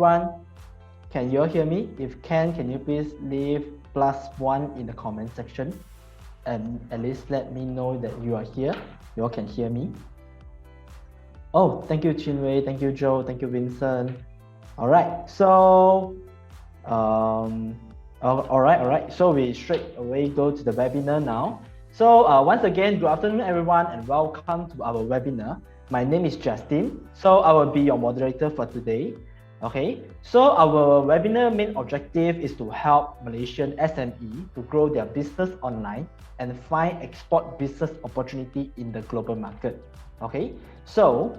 everyone? Can you all hear me? If can you please leave +1 in the comment section and at least let me know that you are here. You all can hear me. Oh, thank you, Chinwei. Thank you, Joe. Thank you, Vincent. All right. So, all right. So we straight away go to the webinar now. So once again, good afternoon, everyone, and welcome to our webinar. My name is Justin. So I will be your moderator for today. Okay. So our webinar main objective is to help Malaysian SME to grow their business online and find export business opportunity in the global market. Okay. So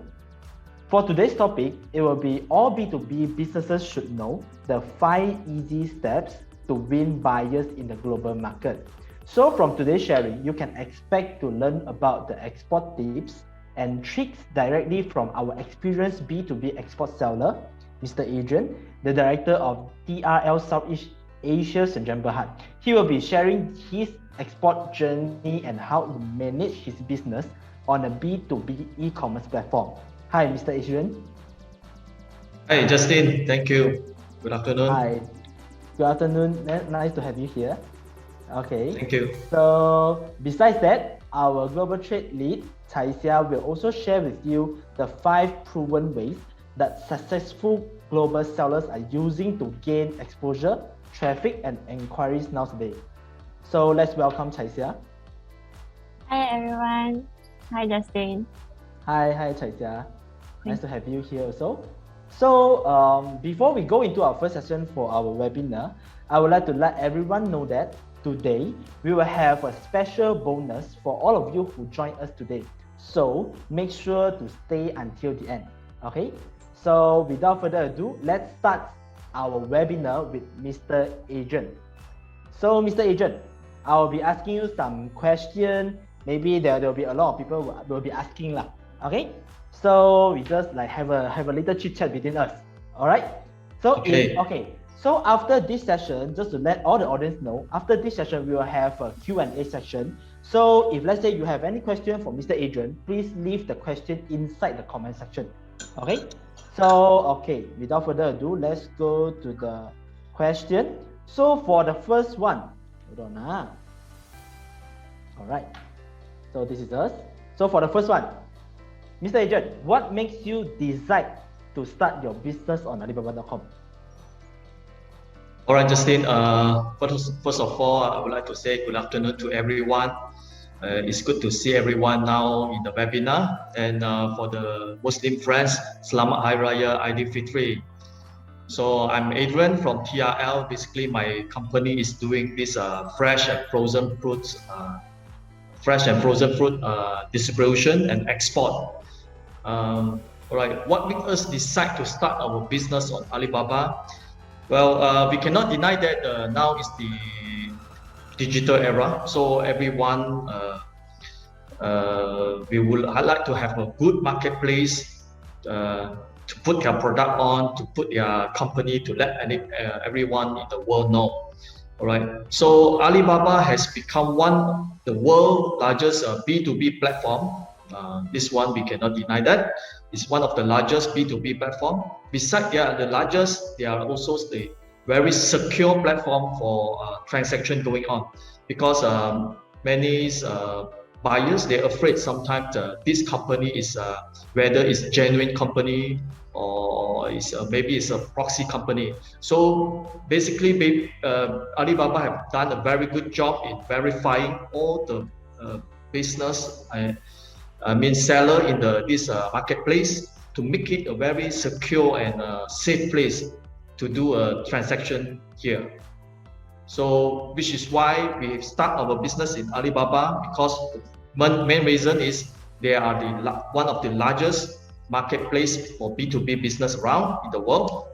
for today's topic, it will be all B2B businesses should know the 5 easy steps to win buyers in the global market. So from today's sharing, you can expect to learn about the export tips and tricks directly from our experienced B2B export seller, Mr. Adrian, the director of TRL Southeast Asia Senjam Berhad. He will be sharing his export journey and how to manage his business on a B2B e-commerce platform. Hi, Mr. Adrian. Hi, Justin. Thank you. Good afternoon. Hi. Good afternoon. Nice to have you here. Okay. Thank you. So, besides that, our global trade lead, Chai Xia, will also share with you the 5 proven ways that successful global sellers are using to gain exposure, traffic, and inquiries nowadays. So, let's welcome Chai Xia. Hi, everyone. Hi, Justin. Hi, Chai Xia. Nice to have you here also. So, before we go into our first session for our webinar, I would like to let everyone know that today we will have a special bonus for all of you who join us today. So, make sure to stay until the end. Okay? So, without further ado, let's start our webinar with Mr. Adrian. So, Mr. Adrian, I will be asking you some questions. Maybe there will be a lot of people who will be asking lah. Okay? So we just like have a little chit chat between us. All right. So okay. So after this session, just to let all the audience know, after this session we will have a Q&A session. So if let's say you have any question for Mr. Adrian, please leave the question inside the comment section. Okay. So without further ado, let's go to the question. So for the first one, hold on. All right. So this is us. So for the first one, Mr. Adrian, what makes you decide to start your business on Alibaba.com? All right, Justin. First of all, I would like to say good afternoon to everyone. It's good to see everyone now in the webinar. And for the Muslim friends, Selamat Hari Raya Aidilfitri. So I'm Adrian from TRL. Basically, my company is doing this fresh and frozen fruit distribution and export. All right, what made us decide to start our business on Alibaba? Well, we cannot deny that now is the digital era. So everyone, I'd like to have a good marketplace to put their product on, to put their company, to let everyone in the world know. All right. So Alibaba has become the world's largest B2B platform. This one we cannot deny that. It's one of the largest B2B platform. Besides they are the largest, they are also the very secure platform for transaction going on, because many buyers, they're afraid sometimes this company is whether it's genuine company or maybe it's a proxy company. So basically Alibaba have done a very good job in verifying all the business seller in this marketplace to make it a very secure and safe place to do a transaction here. So which is why we start our business in Alibaba, because the main reason is they are one of the largest marketplace for B2B business around in the world.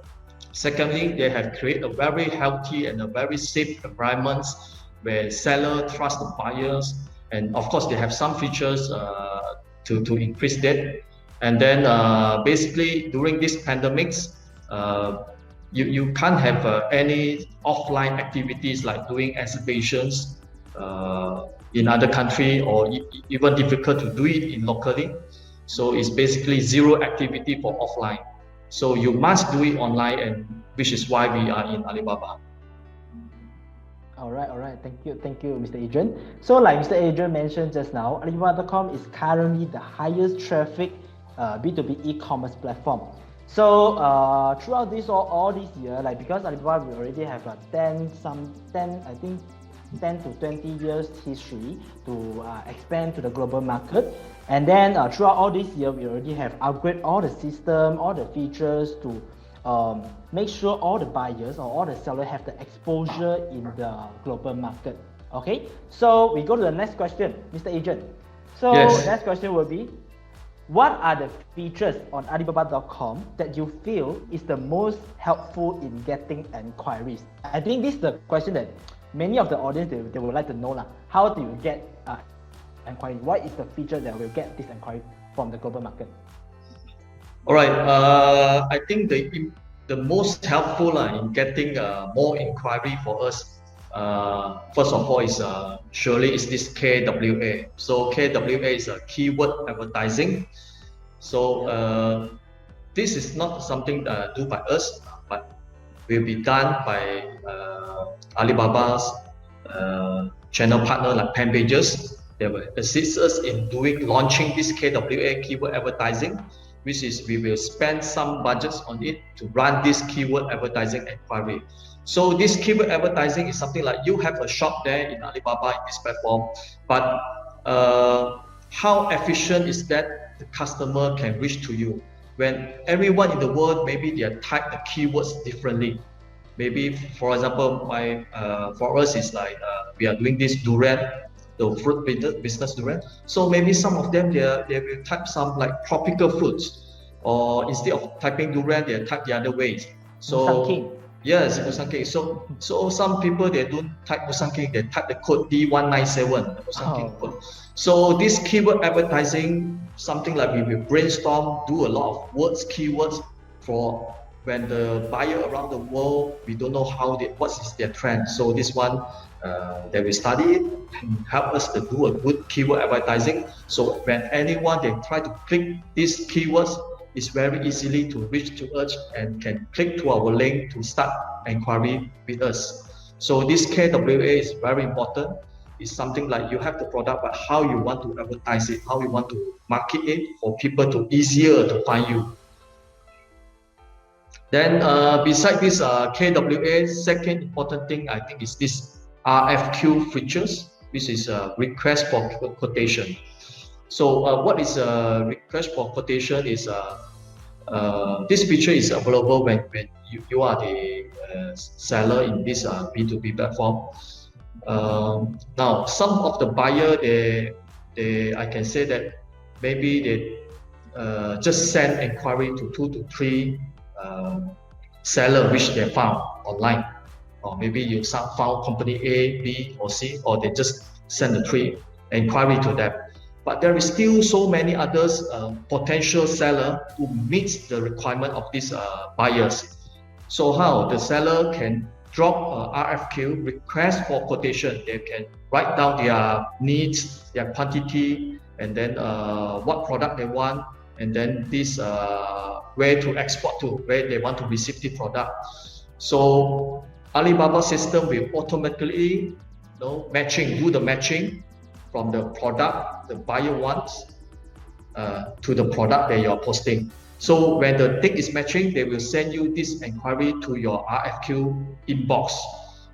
Secondly, they have created a very healthy and a very safe environment where seller trust the buyers, and of course they have some features to increase that. And then basically during this pandemics, you can't have any offline activities like doing exhibitions in other country, or even difficult to do it in locally. So it's basically zero activity for offline. So you must do it online, and which is why we are in Alibaba. All right. Thank you, Mr. Adrian. So, like Mr. Adrian mentioned just now, Alibaba.com is currently the highest traffic B2B e-commerce platform. So, throughout all this year, like because Alibaba we already have 10 to 20 years history to expand to the global market, and then throughout all this year, we already have upgraded all the system, all the features to make sure all the buyers or all the sellers have the exposure in the global market. Okay, so we go to the next question, Mr. Agent. So Yes. next question will be, what are the features on Alibaba.com that you feel is the most helpful in getting inquiries? I think this is the question that many of the audience they would like to know lah. How do you get inquiry? What is the feature that will get this inquiry from the global market? All right. I think the most helpful in getting more inquiry for us, first of all, is surely is this KWA. So KWA is a keyword advertising. So this is not something do by us, but will be done by Alibaba's channel partner like Pen Pages. They will assist us in launching this KWA keyword advertising, which is we will spend some budgets on it to run this keyword advertising inquiry. So this keyword advertising is something like you have a shop there in Alibaba in this platform, but how efficient is that the customer can reach to you? When everyone in the world, maybe they type the keywords differently. Maybe, for example, for us is like we are doing this durian, the fruit business durian. So maybe some of them they will type some like tropical fruits, or instead of typing durian, they type the other ways. So Musang yes, Musang King. So some people they don't type Musang King, they type the code D197, the Musang King code. So this keyword advertising, something like we will brainstorm, do a lot of keywords for when the buyer around the world, we don't know what is their trend. So this one, they will study it and help us to do a good keyword advertising. So when anyone they try to click these keywords, it's very easily to reach to us and can click to our link to start inquiry with us. So this KWA is very important. It's something like you have the product, but how you want to advertise it, how you want to market it for people to easier to find you. Then beside this KWA, second important thing I think is this RFQ features, which is a request for quotation. So what is a request for quotation is this feature is available when you are the seller in this B2B platform. Now some of the buyer I can say that maybe they just send inquiry to 2 to 3 seller which they found online, or maybe you found company A, B, or C, or they just send the 3 inquiry to them. But there is still so many others potential seller who meets the requirement of these buyers. So how the seller can drop RFQ, request for quotation. They can write down their needs, their quantity, and then what product they want, and then this where to export to, where they want to receive the product. So Alibaba system will automatically do the matching from the product the buyer wants to the product that you're posting. So when the thing is matching, they will send you this inquiry to your RFQ inbox.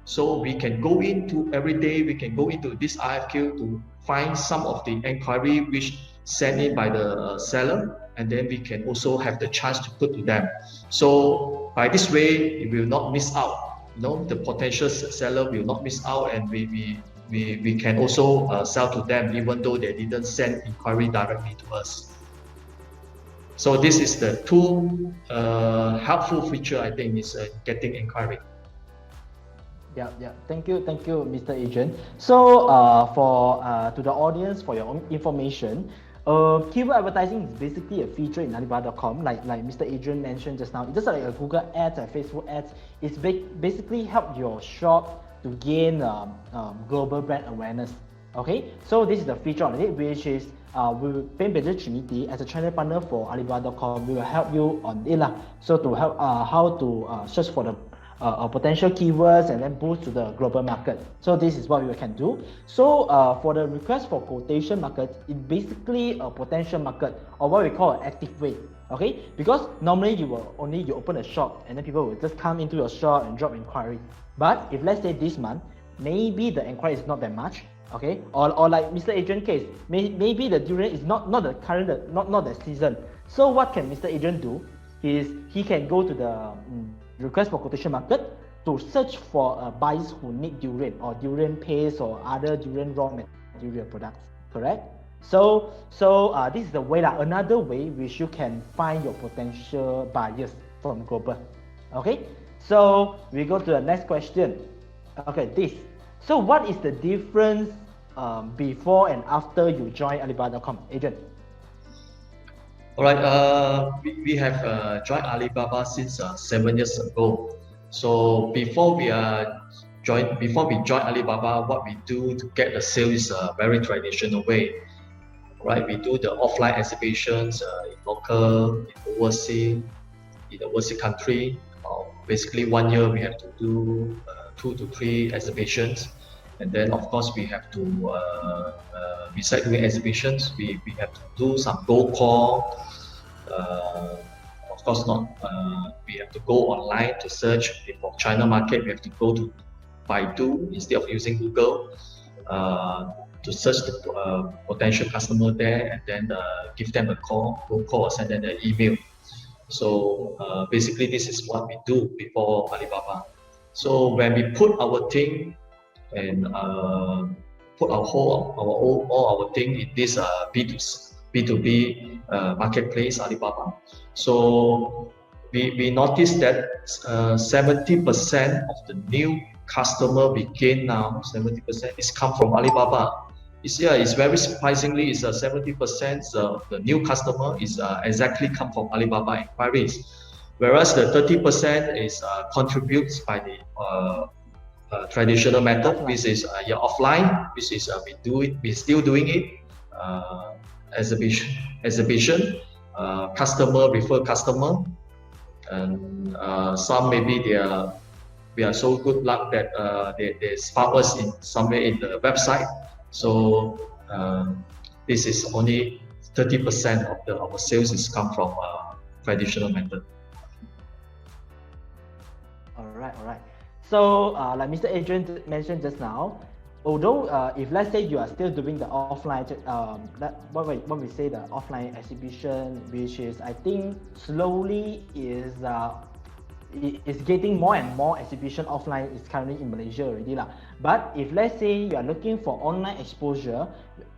So we can go into every day, we can go into this RFQ to find some of the inquiry which sent in by the seller, and then we can also have the chance to put to them. So by this way, you will not miss out. The potential seller will not miss out, and we can also sell to them even though they didn't send inquiry directly to us. So this is the two helpful feature I think is getting inquiry. Yeah. Thank you, Mr. Agent. So to the audience, for your own information, keyword advertising is basically a feature in Alibaba.com, like Mr. Adrian mentioned just now. It's just like a Google Ads or Facebook Ads. It's basically help your shop to gain global brand awareness. Okay, so this is the feature on it, which is with Trinity as a channel partner for Alibaba.com. We will help you on it lah. So to help how to search for the potential keywords and then boost to the global market. So this is what we can do. So for the request for quotation market, it's basically a potential market or what we call an active way. Okay, because normally you open a shop and then people will just come into your shop and drop inquiry. But if let's say this month, maybe the inquiry is not that much. Okay, or like Mr. Adrian case, maybe the durian is not the current, not the season. So what can Mr. Adrian do? He can go to the request for quotation market to search for buyers who need durian or durian paste or other durian raw material products. Correct? So this is the way lah. Another way which you can find your potential buyers from global. Okay, so we go to the next question. Okay, this. So what is the difference before and after you join Alibaba.com, Adrian? All right, we have joined Alibaba since 7 years ago. So before we join Alibaba, what we do to get the sale is a very traditional way. Right, we do the offline exhibitions in local, in overseas country. Basically, 1 year we have to do 2 to 3 exhibitions, and then of course we have to besides doing exhibitions, we have to do some cold call. Of course not. We have to go online to search for China market. We have to go to Baidu instead of using Google to search the potential customer there, and then give them a call, or send them an email. So basically, this is what we do before Alibaba. So when we put our thing and put all our thing in this B2B marketplace Alibaba. So we noticed that 70% of the new customer we gain now, 70% is come from Alibaba. It's very surprisingly, it's 70% of the new customer is exactly come from Alibaba inquiries, whereas the 30% is contributes by the traditional method, which is offline, which is we're still doing it, exhibition, customer refer customer, and some maybe we are so good luck that they found us in somewhere in the website. So this is only 30% of our sales is come from traditional method. All right. So like Mr. Adrian mentioned just now, although if let's say you are still doing the offline, what we say the offline exhibition, which is I think slowly is getting more and more exhibition offline is currently in Malaysia already lah. But if let's say you are looking for online exposure,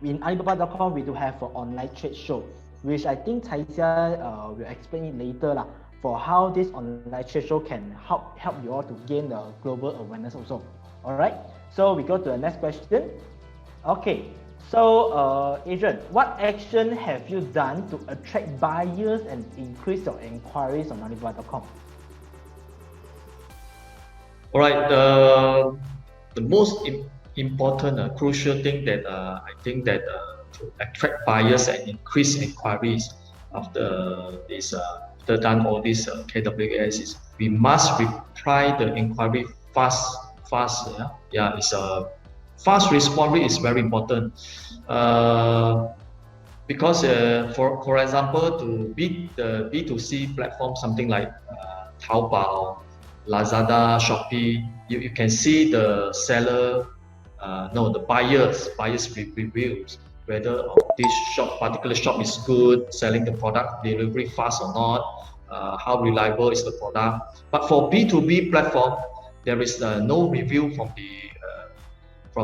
in Alibaba.com we do have an online trade show, which I think Cai Jia will explain it later lah, for how this online trade show can help you all to gain the global awareness also. All right. So we go to the next question. Okay. So Adrian, what action have you done to attract buyers and increase your inquiries on Alibaba.com? All right, the most important, crucial thing that I think that to attract buyers and increase inquiries after this, after done all this KWS is we must reply the inquiry fast. Yeah, it's a fast response rate is very important. Because for example, to beat the B2C platform, something like Taobao, Lazada, Shopee, you can see the seller, the buyers reviews, whether this particular shop is good, selling the product, delivery fast or not, how reliable is the product. But for B2B platform, there is no review from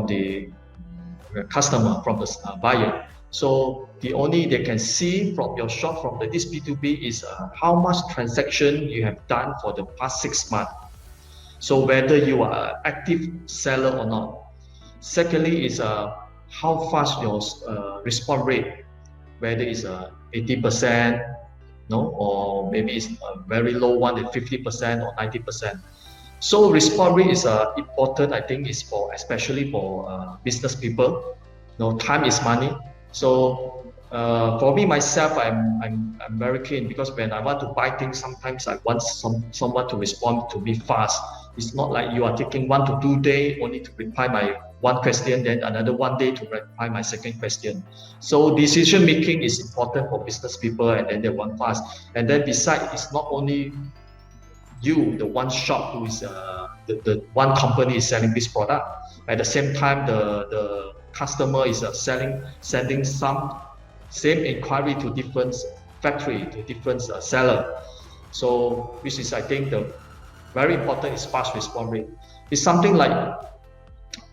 the customer, from the buyer. So the only they can see from your shop, from this B2B is how much transaction you have done for the past 6 months. So whether you are an active seller or not. Secondly is how fast your response rate, whether it's 80%, or maybe it's a very low one at 50% or 90%. So response rate is important. I think is especially for business people. No, time is money. So for me myself, I'm very keen because when I want to buy things, sometimes I want someone to respond to me fast. It's not like you are taking 1 to 2 days only to reply my one question, then another 1 day to reply my second question. So decision making is important for business people, and then they want fast. And then besides, it's not only you, the one shop who is the one company is selling this product. At the same time, the customer is sending some same inquiry to different factory, to different seller. So which is, I think, the very important is fast response rate. It's something like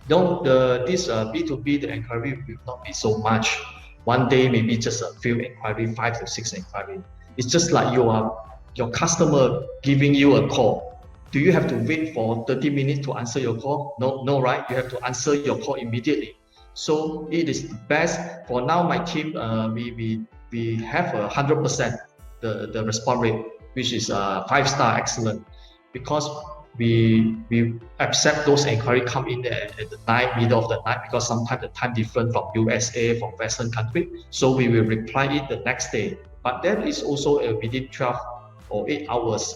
this B2B, the inquiry will not be so much. One day maybe just a few inquiry, 5 to 6 inquiry. It's just like your customer giving you a call. Do you have to wait for 30 minutes to answer your call? No, right? You have to answer your call immediately. So it is the best. For now, my team, we have 100% the response rate, which is 5-star excellent, because we accept those inquiries come in at the night, middle of the night, because sometimes the time different from USA, from Western country. So we will reply it the next day. But that is also within 12 or 8 hours.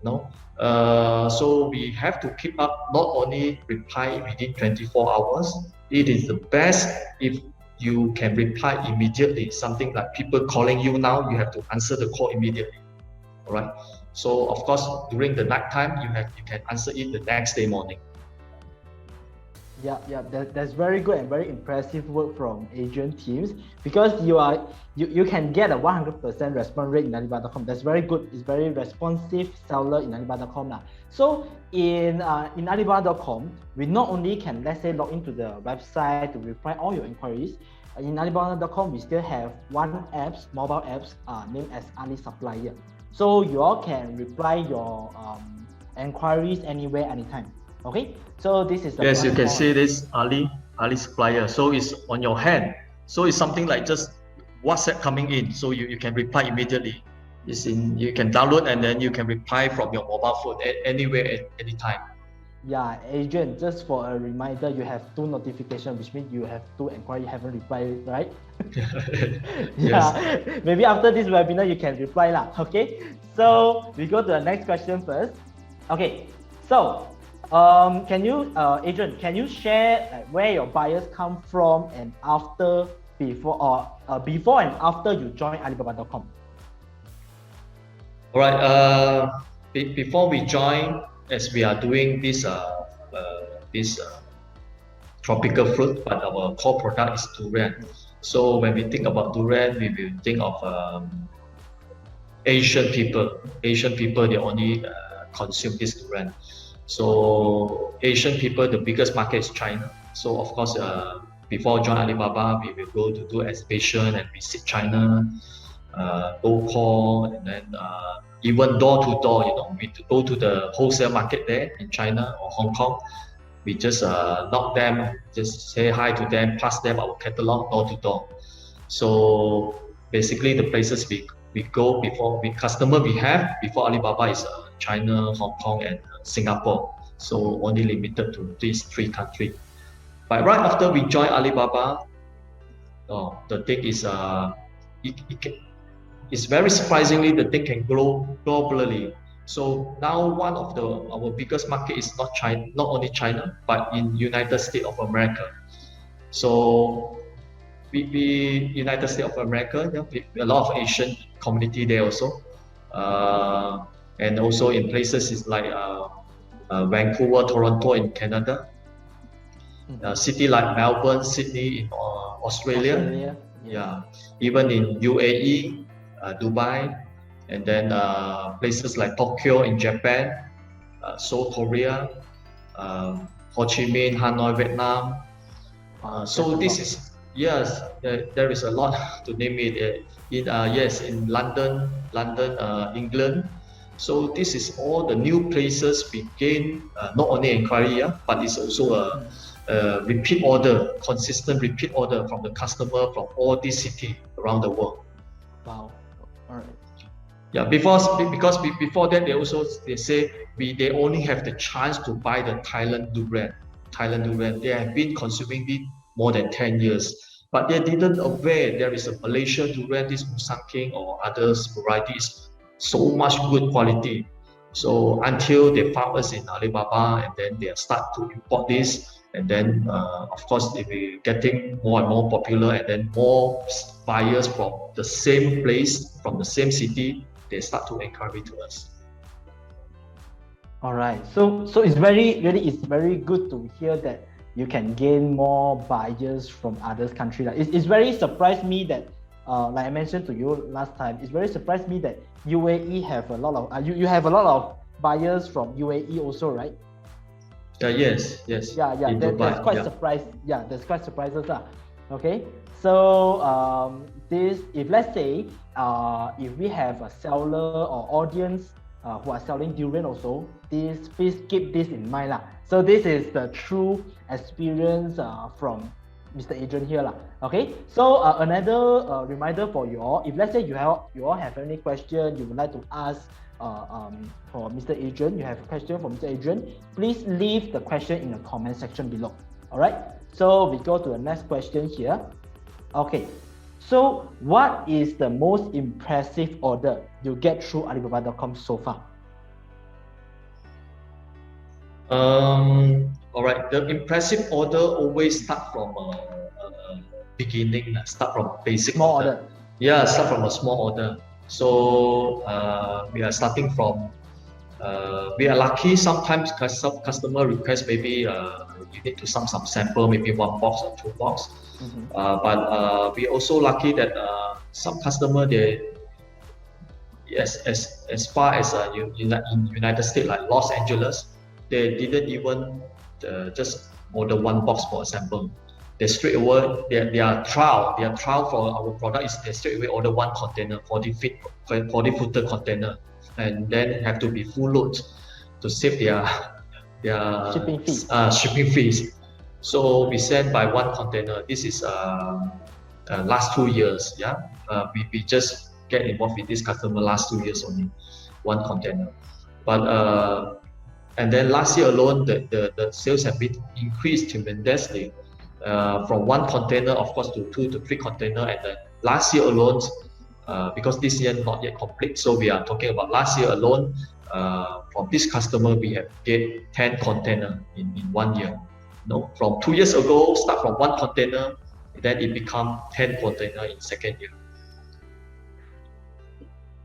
No, so we have to keep up, not only reply within 24 hours. It is the best if you can reply immediately. Something like people calling you now, you have to answer the call immediately. All right. So of course, during the night time, you can answer it the next day morning. Yeah, that's very good and very impressive work from Asian teams, because you can get a 100% response rate in Alibaba.com. That's very good. It's very responsive seller in Alibaba.com now. So in Alibaba.com, we not only can, let's say, log into the website to reply all your inquiries. In Alibaba.com, we still have one mobile apps named as Ali Supplier. So you all can reply your inquiries anywhere, anytime. Okay, so this is the yes, you can see this Ali Supplier. So it's on your hand. So it's something like just WhatsApp coming in. So you can reply immediately. You can download and then you can reply from your mobile phone anywhere at any time. Yeah, Adrian, just for a reminder, you have 2 notifications, which means you have 2 inquiries you haven't replied, right? Yes. Yeah, maybe after this webinar you can reply lah. Okay, so we go to the next question first. Okay, so Adrian, can you share where your buyers come from and before and after you join Alibaba.com? All right. Before we join, as we are doing this tropical fruit, but our core product is durian. So when we think about durian, we will think of Asian people. Asian people, they only consume this durian. So Asian people, the biggest market is China. So of course, before join Alibaba, we will go to do exhibition and visit China, go call, and then even door to door. We go to the wholesale market there in China or Hong Kong. We just knock them, just say hi to them, pass them our catalog door to door. So basically, the places we go before customer we have before Alibaba is China, Hong Kong, and Singapore. So only limited to these 3 countries. But right after we join Alibaba, the thing is it's very surprisingly, the thing can grow globally. So now one of our biggest market is not only China, but in United States of America. So we United States of America, a lot of Asian community there also, and also in places like Vancouver, Toronto in Canada, city like Melbourne, Sydney in Australia. Yeah, even in UAE, Dubai, and then places like Tokyo in Japan, Seoul, Korea, Ho Chi Minh, Hanoi, Vietnam. So this is, yes, there is a lot to name it. In London, England. So this is all the new places we gain, not only inquiry, but it's also a repeat order, consistent repeat order from the customer from all these cities around the world. Wow. All right. Yeah, because before that they say they only have the chance to buy the Thailand durian. They have been consuming more than 10 years. But they didn't aware there is a Malaysia durian, this Musang King or others varieties, so much good quality. So until they found us in Alibaba, and then they start to import this, and then of course they will getting more and more popular, and then more buyers from the same place, from the same city, they start to encourage to us. All right. So it's very good to hear that you can gain more buyers from other countries. It's very surprised me that, like I mentioned to you last time, it's very surprised me that UAE have a lot of you have a lot of buyers from UAE also, right? Yes. Yeah. That's quite surprised. Yeah, that's quite surprises. Okay. So this, if let's say if we have a seller or audience who are selling durian also, please keep this in mind. So this is the true experience from Mr. Adrian here. Okay, so another reminder for you all, if let's say you all have any question you would like to ask for Mr. Adrian, you have a question for Mr. Adrian, please leave the question in the comment section below. All right, so we go to the next question here. Okay, so what is the most impressive order you get through Alibaba.com so far? All right, the impressive order always start from beginning, start from basic Small order. Yeah, start from a small order. So we are starting from, we are lucky sometimes some customer request maybe you need to some sample, maybe 1 box or 2 box. But we also lucky that some customer, they as far as in United States, like Los Angeles, they didn't even just order 1 box for a sample. They straight away their trial for our product is they straight away order 1 container, 40-footer container, and then have to be full load to save their shipping fees. So we send by 1 container. This is last 2 years. We just get involved with this customer last 2 years only, 1 container. But and then last year alone, the sales have been increased tremendously from 1 container, of course, to 2 to 3 container. And then last year alone, because this year not yet complete, so we are talking about last year alone. From this customer, we have get 10 container in 1 year. No, from 2 years ago, start from 1 container, then it become 10 container in 2nd year.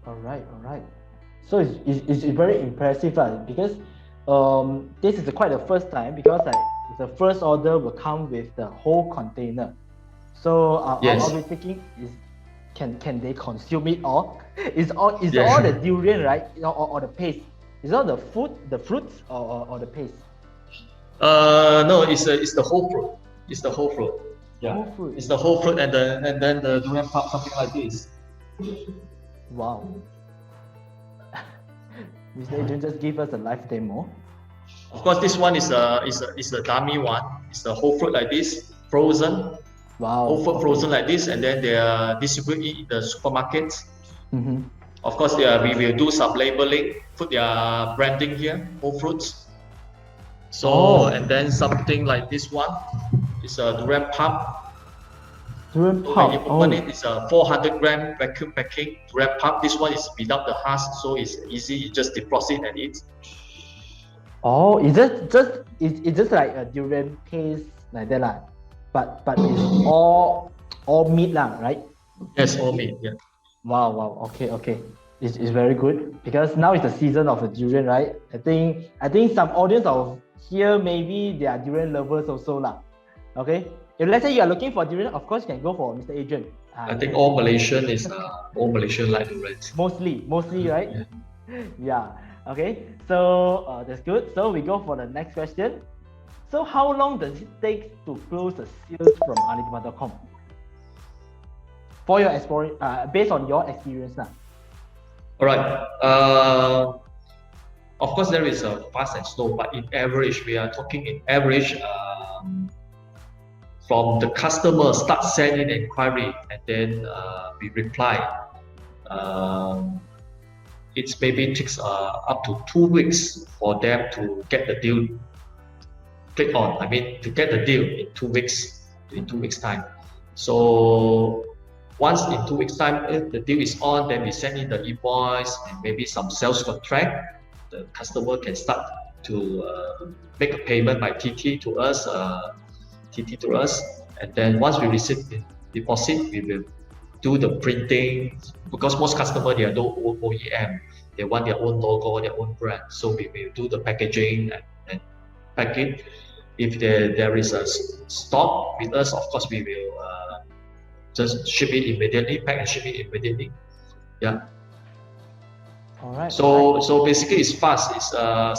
All right. So it's very impressive, because this is quite the first time, because the first order will come with the whole container. So yes. I'll be thinking, can they consume it all? Is all the durian, right? Or the paste? Is all the fruits or the paste? No, it's the whole fruit. It's the whole fruit. Yeah, whole fruit. It's the whole fruit, and then the durian pulp, something like this. Wow. Mr. Adrian just give us a live demo. Of course, this one is a dummy one. It's the whole fruit like this, frozen. Wow. Whole fruit frozen like this, and then they are distributed in the supermarkets. Of course, we will do some labeling, put their branding here, whole fruits. So and then something like this one is a durian pulp. Durian pulp. When you open it, it's a 400-gram vacuum packing durian pulp. This one is without the husk, so it's easy. You just defrost it and eat. Oh, it's just like a durian paste like that, lah. But it's all meat, lah, right? Yes, all meat. Yeah. Wow. Okay. It's very good, because now it's the season of the durian, right? I think some audience of here, maybe they are durian lovers also, lah. Okay. If let's say you are looking for durian, of course you can go for Mr. Adrian. I think all Malaysian like durian. Mostly, right? Yeah. Okay. So that's good. So we go for the next question. So how long does it take to close the sales from Alibaba.com? For your based on your experience now. All right. Of course, there is a fast and slow, but in average, we are talking in average. From the customer start sending inquiry, and then we reply. It maybe takes up to 2 weeks for them to get the deal click on. I mean, to get the deal in 2 weeks. in 2 weeks time. So once in 2 weeks time, if the deal is on, then we send in the invoice and maybe some sales contract. The customer can start to make a payment by TT to us, and then once we receive the deposit, we will do the printing, because most customers, they are no OEM, they want their own logo, their own brand, so we will do the packaging and pack it. If there is a stock with us, of course we will just ship it immediately, pack and ship it immediately. Yeah. All right. So basically it's fast. It's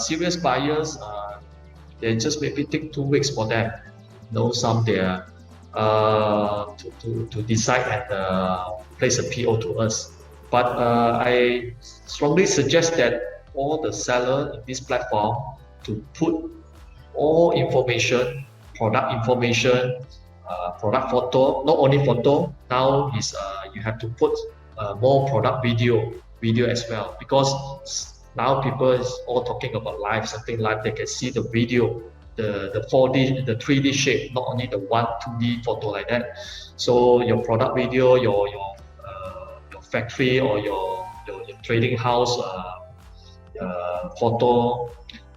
serious buyers. They just maybe take 2 weeks for them. Some there to decide and place a PO to us. But I strongly suggest that all the seller in this platform to put all information, product information, product photo, not only photo. Now is you have to put more product video as well, because now people is all talking about live, something like they can see the video, the 4D, the 3D shape, not only the 2D photo like that. So your product video, your factory or your trading house photo,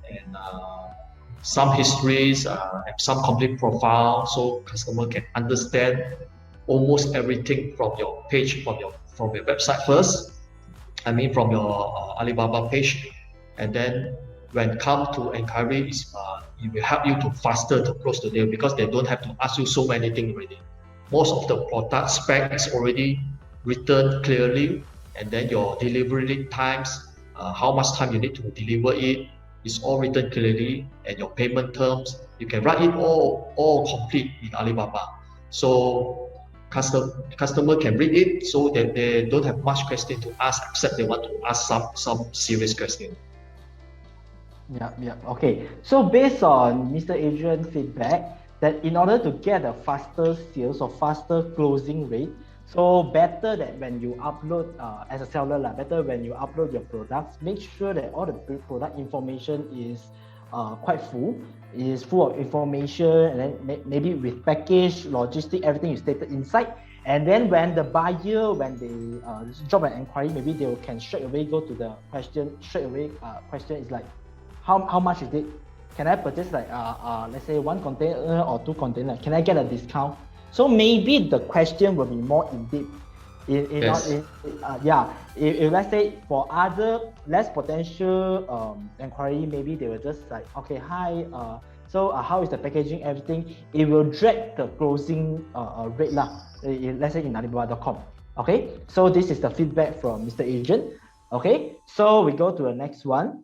and some histories, and some complete profile, so customer can understand almost everything from your page, from your website first. I mean from your Alibaba page, and then when come to inquiry, it will help you to faster to close the deal, because they don't have to ask you so many things already. Most of the product spec is already written clearly, and then your delivery times, how much time you need to deliver it, is all written clearly, and your payment terms, you can write it all complete in Alibaba. So customer can read it, so that they don't have much question to ask, except they want to ask some serious question. Yeah. Okay. So based on Mr. Adrian's feedback, that in order to get a faster sales or faster closing rate, so better that when you upload as a seller, better when you upload your products, make sure that all the product information is quite full, is full of information, and then maybe with package, logistic, everything is stated inside. And then when the buyer, when they drop an inquiry, maybe they can straight away go to the question. Question is like, how much is it? Can I purchase like let's say 1 container or 2 containers? Can I get a discount? So maybe the question will be more in depth. If let's say for other less potential inquiry, maybe they will just like, okay, hi, so how is the packaging, everything? It will drag the closing rate let's say in Alibaba.com. Okay, so this is the feedback from Mr. Adrian. Okay, so we go to the next one.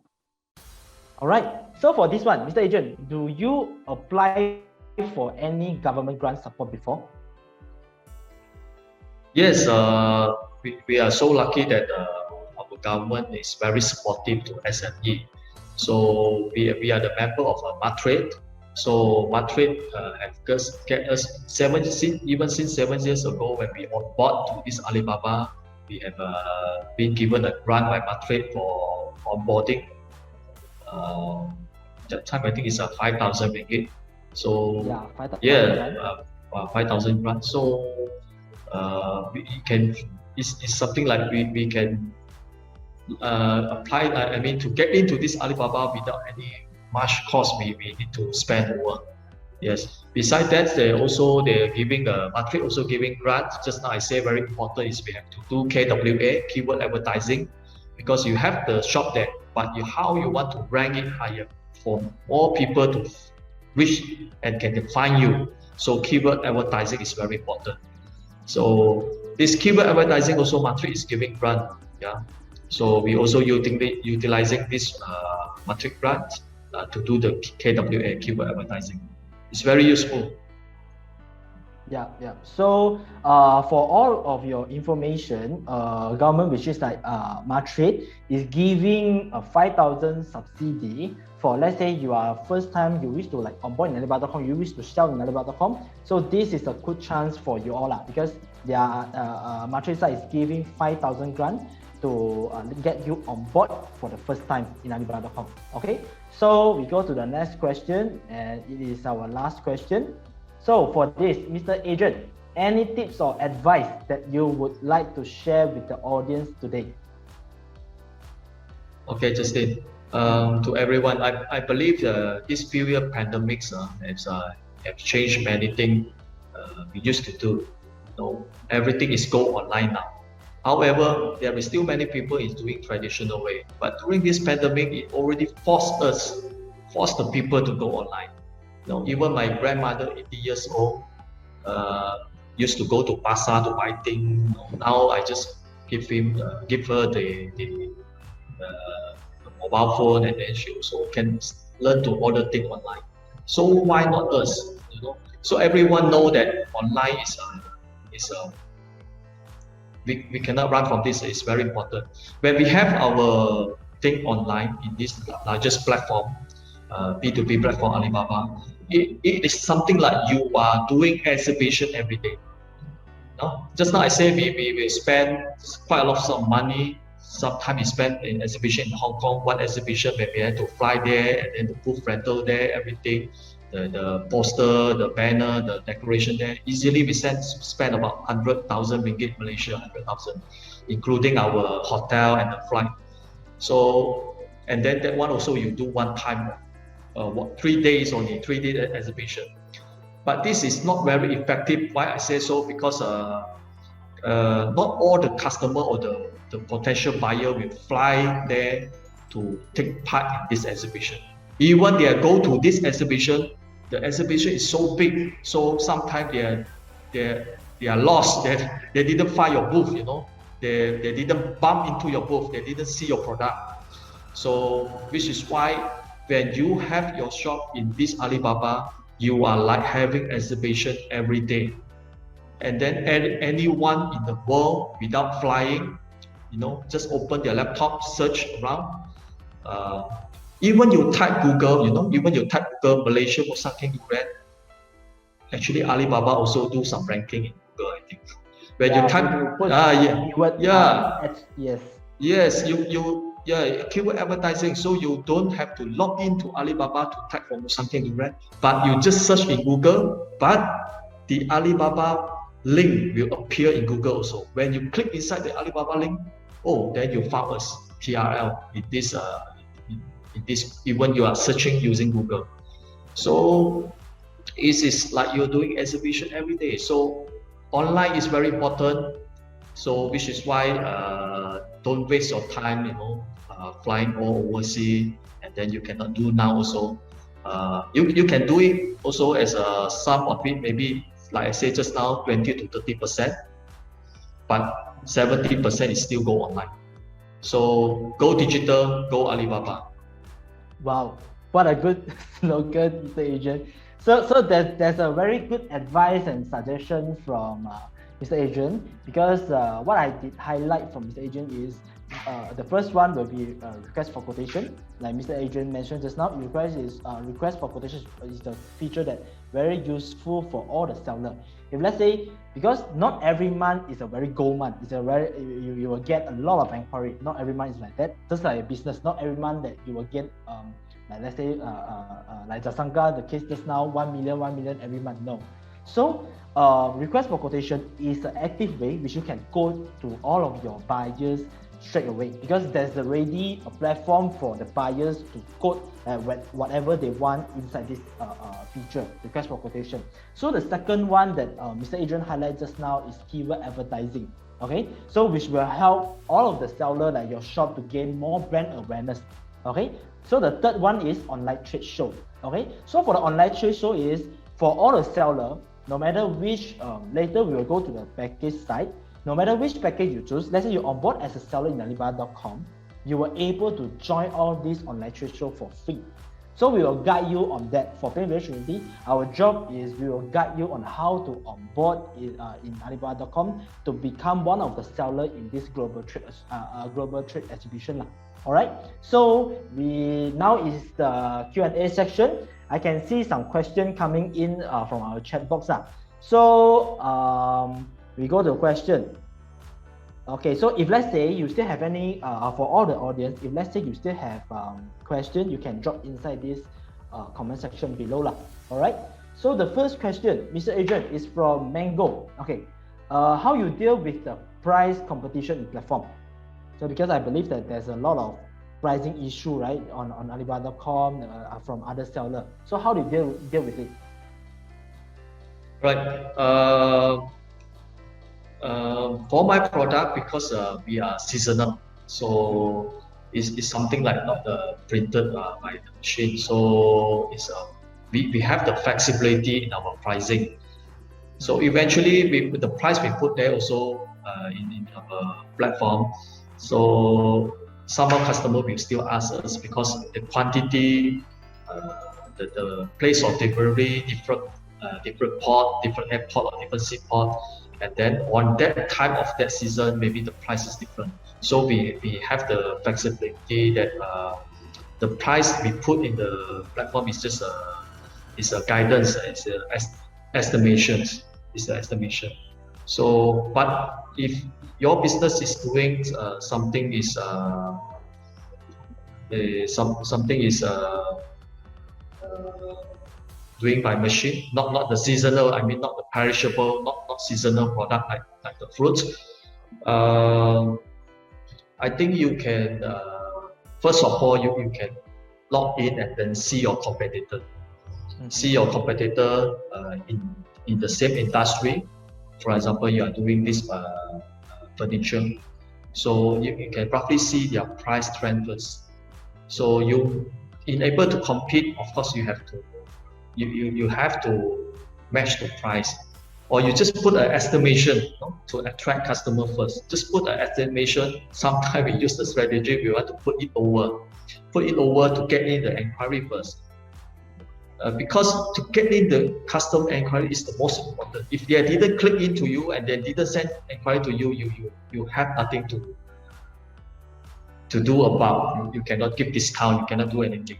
All right, so for this one, Mr. Adrian, do you apply for any government grant support before? Yes, we are so lucky that our government is very supportive to SME. So we are the member of Matrade. So Matrade have get us even since 7 years ago, when we on board to this Alibaba, we have been given a grant by Matrade for onboarding. That time I think it's 5,000 ringgit. So 5,000 grant. So it's something like we can apply. I mean, to get into this Alibaba without any much cost, we need to spend over. Yes. Besides that, they're giving Matrade also giving grant. Just now I say very important is we have to do KWA, keyword advertising, because you have the shop there, but how you want to rank it higher for more people to reach and can find you. So keyword advertising is very important. So this keyword advertising also Matrade is giving grant. Yeah. So we also utilizing this Matrade grant to do the KWA, keyword advertising. It's very useful. Yeah. So for all of your information, government, which is like Matrade, is giving a 5,000 subsidy for, let's say you are first time you wish to like onboard in Alibaba.com, you wish to sell in Alibaba.com. So this is a good chance for you all because their Matrade side is giving 5,000 grant to get you on board for the first time in Alibaba.com. Okay, so we go to the next question, and it is our last question. So for this, Mr. Adrian, any tips or advice that you would like to share with the audience today? Okay, Justin. To everyone, I believe this period pandemics have changed many things we used to do. Everything is go online now. However, there is still many people is doing traditional way. But during this pandemic, it already forced the people to go online. Even my grandmother, 80 years old, used to go to pasar to buy things. Now I just give her the mobile phone, and then she also can learn to order things online. So why not us? So everyone know that online is we cannot run from this. It's very important. When we have our thing online in this largest platform, B2B platform Alibaba, it is something like you are doing exhibition every day. Just now I say we spend quite a lot of money. Some time we spent in exhibition in Hong Kong. One exhibition where we had to fly there, and then the booth rental there, everything, the poster, the banner, the decoration there. Easily we spend about 100,000 ringgit Malaysia, 100,000, including our hotel and the flight. So, and then that one also you do one time, 3 days only, 3-day exhibition. But this is not very effective. Why I say so? Because not all the customer or the potential buyer will fly there to take part in this exhibition. Even they go to this exhibition, the exhibition is so big, so sometimes they are lost. They didn't find your booth, they didn't bump into your booth, they didn't see your product. So which is why when you have your shop in this Alibaba, you are like having exhibition every day. And then anyone in the world without flying, just open their laptop, search around. Even you type Google, even you type Google Malaysia or something you read. Actually, Alibaba also do some ranking in Google, I think. When you type, yes, keyword advertising. So you don't have to log into Alibaba to type for something you read, but you just search in Google. But the Alibaba link will appear in Google also. When you click inside the Alibaba link, then you found us TRL in this even you are searching using Google. So it is like you're doing exhibition every day. So online is very important. So which is why don't waste your time, flying all overseas, and then you cannot do now also. You can do it also as a sum of it, maybe like I said just now, 20 to 30%, but 70% is still go online. So go digital, go Alibaba. Wow, what a good slogan, Mr. Adrian. So there's a very good advice and suggestion from Mr. Adrian, because what I did highlight from Mr. Adrian is the first one will be request for quotation. Like Mr. Adrian mentioned just now, request for quotation is the feature that very useful for all the seller. If let's say, because not every month is a very gold month, it's a very you will get a lot of inquiry. Not every month is like that. Just like a business, not every month that you will get like let's say like Jasanga, the case just now, 1 million every month. No. So request for quotation is an active way which you can go to all of your buyers straight away, because there's already a platform for the buyers to quote whatever they want inside this feature, request for quotation. So the second one that Mr. Adrian highlighted just now is keyword advertising. Okay, so which will help all of the seller like your shop to gain more brand awareness. Okay, so the third one is online trade show. Okay, so for the online trade show is for all the seller, no matter which later we will go to the package site. No matter which package you choose, let's say you onboard as a seller in Alibaba.com, you were able to join all these online trade show for free. So we will guide you on that. For Plain Village Trinity, our job is we will guide you on how to onboard in Alibaba.com to become one of the seller in this global trade exhibition. All right. So now is the Q&A section. I can see some question coming in from our chat box. So we go to the question. Okay, so if let's say you still have any, for all the audience, if let's say you still have question, you can drop inside this comment section below. All right. So the first question, Mr. Adrian, is from Mango. Okay, how you deal with the price competition in platform? So because I believe that there's a lot of pricing issue, right, on Alibaba.com from other seller. So how do you deal with it? Right. For my product, because we are seasonal, so it's something like not printed by the machine. So we have the flexibility in our pricing. So eventually, the price we put there also in our platform. So some of customer will still ask us because the quantity, the place of delivery, different port, different airport or different seaport, and then on that time of that season, maybe the price is different. So we have the flexibility that the price we put in the platform is just a guidance, it's estimations, it's an estimation. So, but if your business is doing something doing by machine, not the seasonal, I mean not the perishable, not seasonal product like the fruits. I think you can first of all you can log in and then see your competitor. See your competitor in the same industry. For example, you are doing this furniture, so you can roughly see their price trend first. So you able to compete, of course you have to match the price, or you just put an estimation to attract customer first. Just put an estimation. Sometimes we use the strategy, we want to put it over to get in the inquiry first. Because to get in the customer inquiry is the most important. If they didn't click into you and they didn't send inquiry to you, you have nothing to do about. You cannot give discount, you cannot do anything.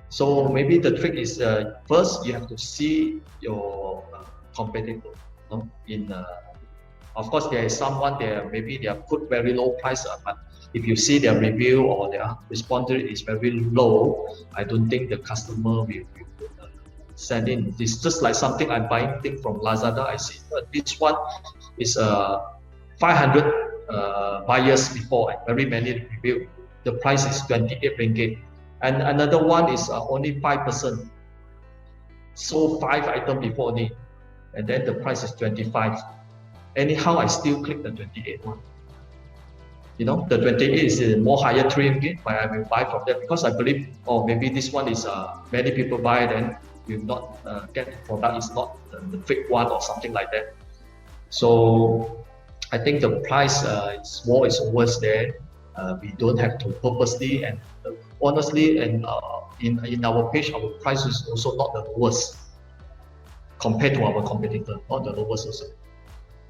So maybe the trick is first you have to see your competitor. Of course, there is someone there, maybe they have put very low price, but if you see their review or their response rate is very low, I don't think the customer will send in. It's just like something I'm buying thing from Lazada. I see this one is 500 buyers before and very many review. The price is 28 ringgit, and another one is only 5%. So 5 items before only, and then the price is 25. Anyhow, I still click the 28 one. The 28 is more higher 3 ringgit, but I will buy from them because I believe, maybe this one is many people buy, then will not get the product, is not the fake one or something like that. So I think the price is always there. We don't have to purposely, and honestly, and in our page, our price is also not the lowest compared to our competitor, not the lowest also.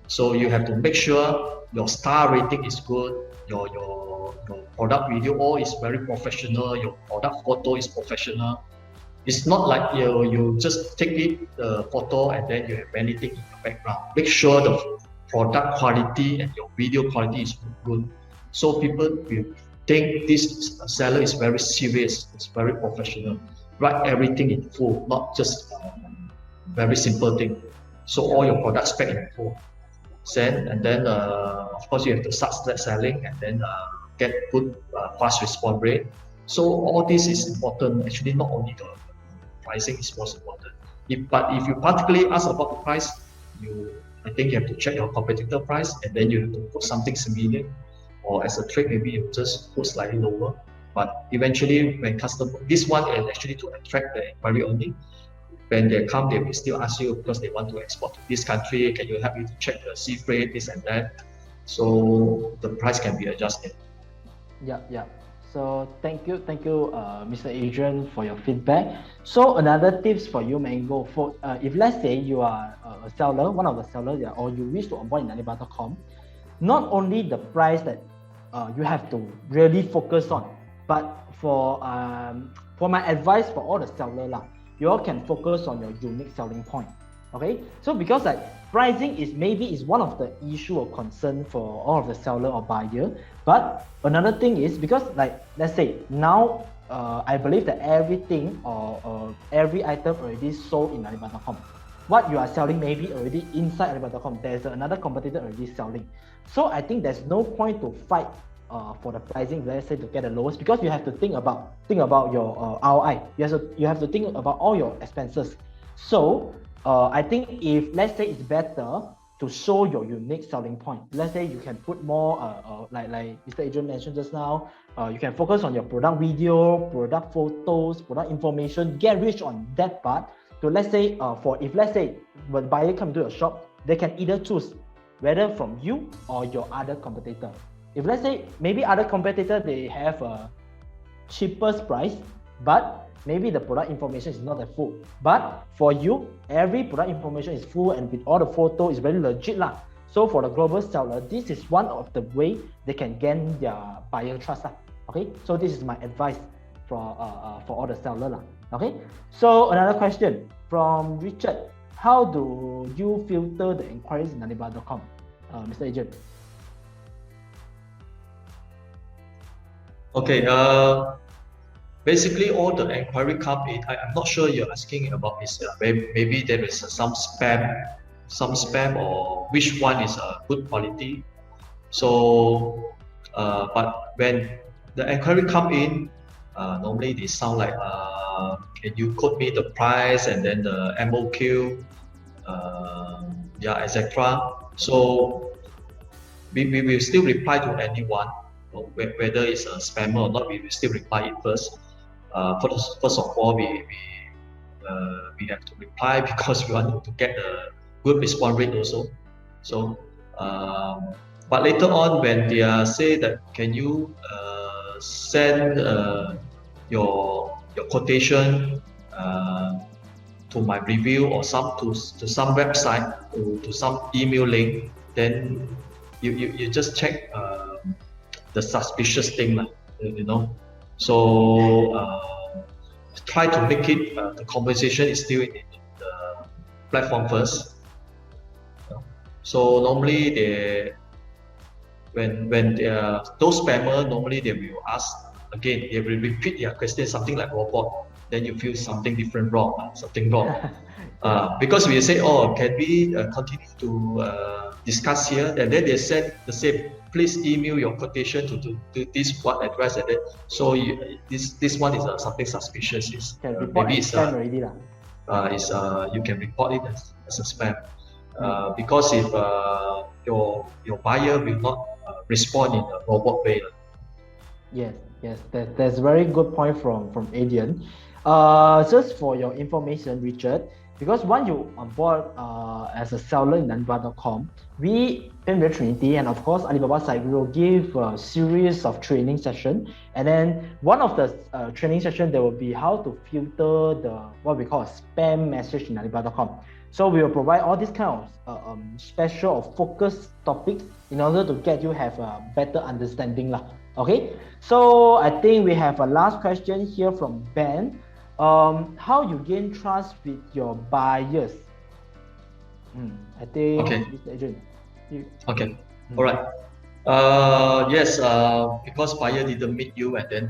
So you have to make sure your star rating is good, your product video all is very professional, your product photo is professional. It's not like you just take the photo and then you have anything in the background. Make sure the product quality and your video quality is good. So people will think this seller is very serious, it's very professional. Write everything in full, not just very simple thing. So all your product spec in full. Send, and then of course you have to start selling and then get good fast response rate. So all this is important. Actually, not only the pricing is most important. But if you particularly ask about the price, I think you have to check your competitor price, and then you have to put something similar, or as a trick maybe you just put slightly lower. But eventually, when this one is actually to attract the inquiry only. When they come, they will still ask you because they want to export to this country. Can you help me to check the sea freight, this and that? So the price can be adjusted. Yeah. So thank you, Mr. Adrian, for your feedback. So another tips for you, Mango, for if let's say you are a seller, one of the sellers, or you wish to onboard in Alibaba.com, not only the price that you have to really focus on, but for my advice for all the sellers, you all can focus on your unique selling point. Okay, so because pricing is one of the issue or concern for all of the seller or buyer. But another thing is because let's say now I believe that everything or every item already sold in Alibaba.com. What you are selling maybe already inside Alibaba.com. There's another competitor already selling. So I think there's no point to fight for the pricing, let's say to get the lowest, because you have to think about your ROI. You have to think about all your expenses. So I think if let's say it's better to show your unique selling point. Let's say you can put more, like Mr. Adrian mentioned just now, you can focus on your product video, product photos, product information, get rich on that part. So let's say, if let's say when buyer come to your shop, they can either choose whether from you or your other competitor. If let's say maybe other competitor, they have a cheapest price, but maybe the product information is not that full. But for you, every product information is full and with all the photo is very legit lah. So for the global seller, this is one of the way they can gain their buyer trust lah. Okay, so this is my advice for all the seller lah. Okay, so another question from Richard: how do you filter the inquiries in Alibaba.com, Mr. Agent? Okay, basically all the inquiry come in. I'm not sure you're asking about is maybe there is some spam or which one is good quality. So, but when the inquiry come in, normally they sound like, can you quote me the price and then the MOQ, etc. So we will still reply to anyone. Whether it's a spammer or not, we will still reply it first. First of all, we have to reply because we want to get a good response rate also. So, but later on, when they say that, can you send your quotation to my review or to some website, to some email link, then you just check the suspicious thing, you know. So try to make it the conversation is still in the platform first. So normally when those spammer, normally they will ask again, they will repeat their question, something like robot. Then you feel something different wrong, because we say, oh, can we continue to discuss here? And then they said the same. Please email your quotation to this one address, and then so this one is something suspicious. Maybe it's already you can report it as a spam, because if your buyer will not respond in a robot way. Yes, that's a very good point from Adrian. Just for your information, Richard, because once you on board as a seller in Alibaba.com, we in the Trinity and of course Alibaba side, we will give a series of training sessions, and then one of the training sessions there will be how to filter the what we call a spam message in Alibaba.com. So we will provide all these kind of special or focused topics in order to get you have a better understanding lah. Okay, so I think we have a last question here from Ben. How you gain trust with your buyers? I think okay. Mr. Adrian. Okay. All right. Yes. Because buyer didn't meet you, and then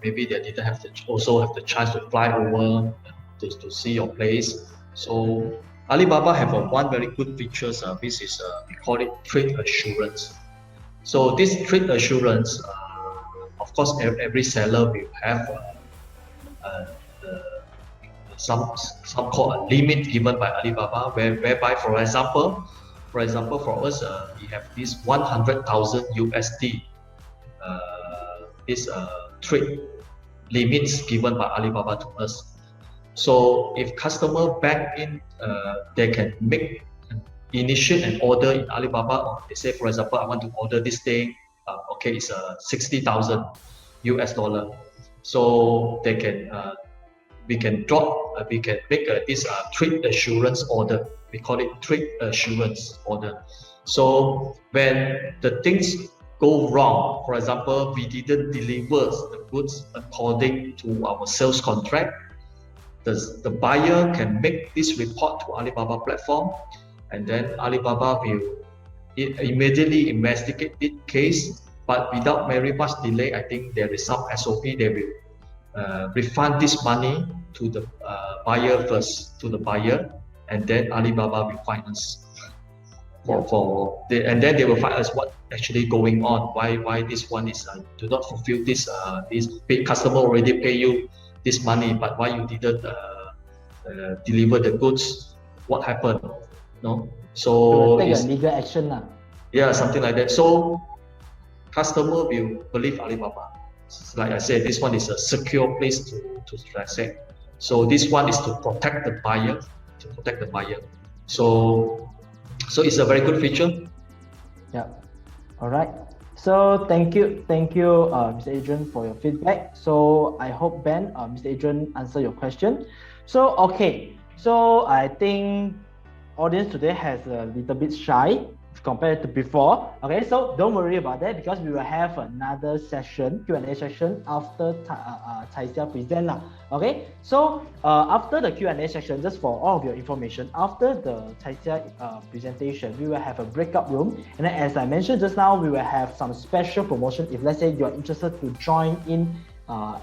maybe they didn't have also have the chance to fly over to see your place. So Alibaba have one very good features. This is we call it trade assurance. So this trade assurance, of course, every seller will have some called a limit given by Alibaba, whereby for example for us we have this 100,000 USD this trade limits given by Alibaba to us. So if customer back in, they can initiate an order in Alibaba, or they say, for example, I want to order this thing. Okay, it's 60,000 US dollar. So they can we can make this trade assurance order. We call it trade assurance order. So when the things go wrong, for example, we didn't deliver the goods according to our sales contract, the buyer can make this report to Alibaba platform, and then Alibaba will immediately investigate this case. But without very much delay, I think there is some SOP. They will refund this money to the buyer first, to the buyer, and then Alibaba will find us. And then they will find us what actually going on. Why this one is do not fulfill this customer already pay you this money, but why you didn't deliver the goods? What happened? No, so take a legal action lah. Yeah, something like that. So customer will believe Alibaba. Like I said, this one is a secure place to transact. So this one is to protect the buyer, So it's a very good feature. Yeah. All right. So thank you, Mr. Adrian, for your feedback. So I hope Ben, Mr. Adrian, answer your question. So okay. So I think audience today has a little bit shy compared to before. Okay, so don't worry about that because we will have another session, Q&A session after Chai Xia present lah. Okay, so after the Q&A session, just for all of your information, after the Chai Xia presentation, we will have a breakout room, and then as I mentioned just now, we will have some special promotion if let's say you are interested to join in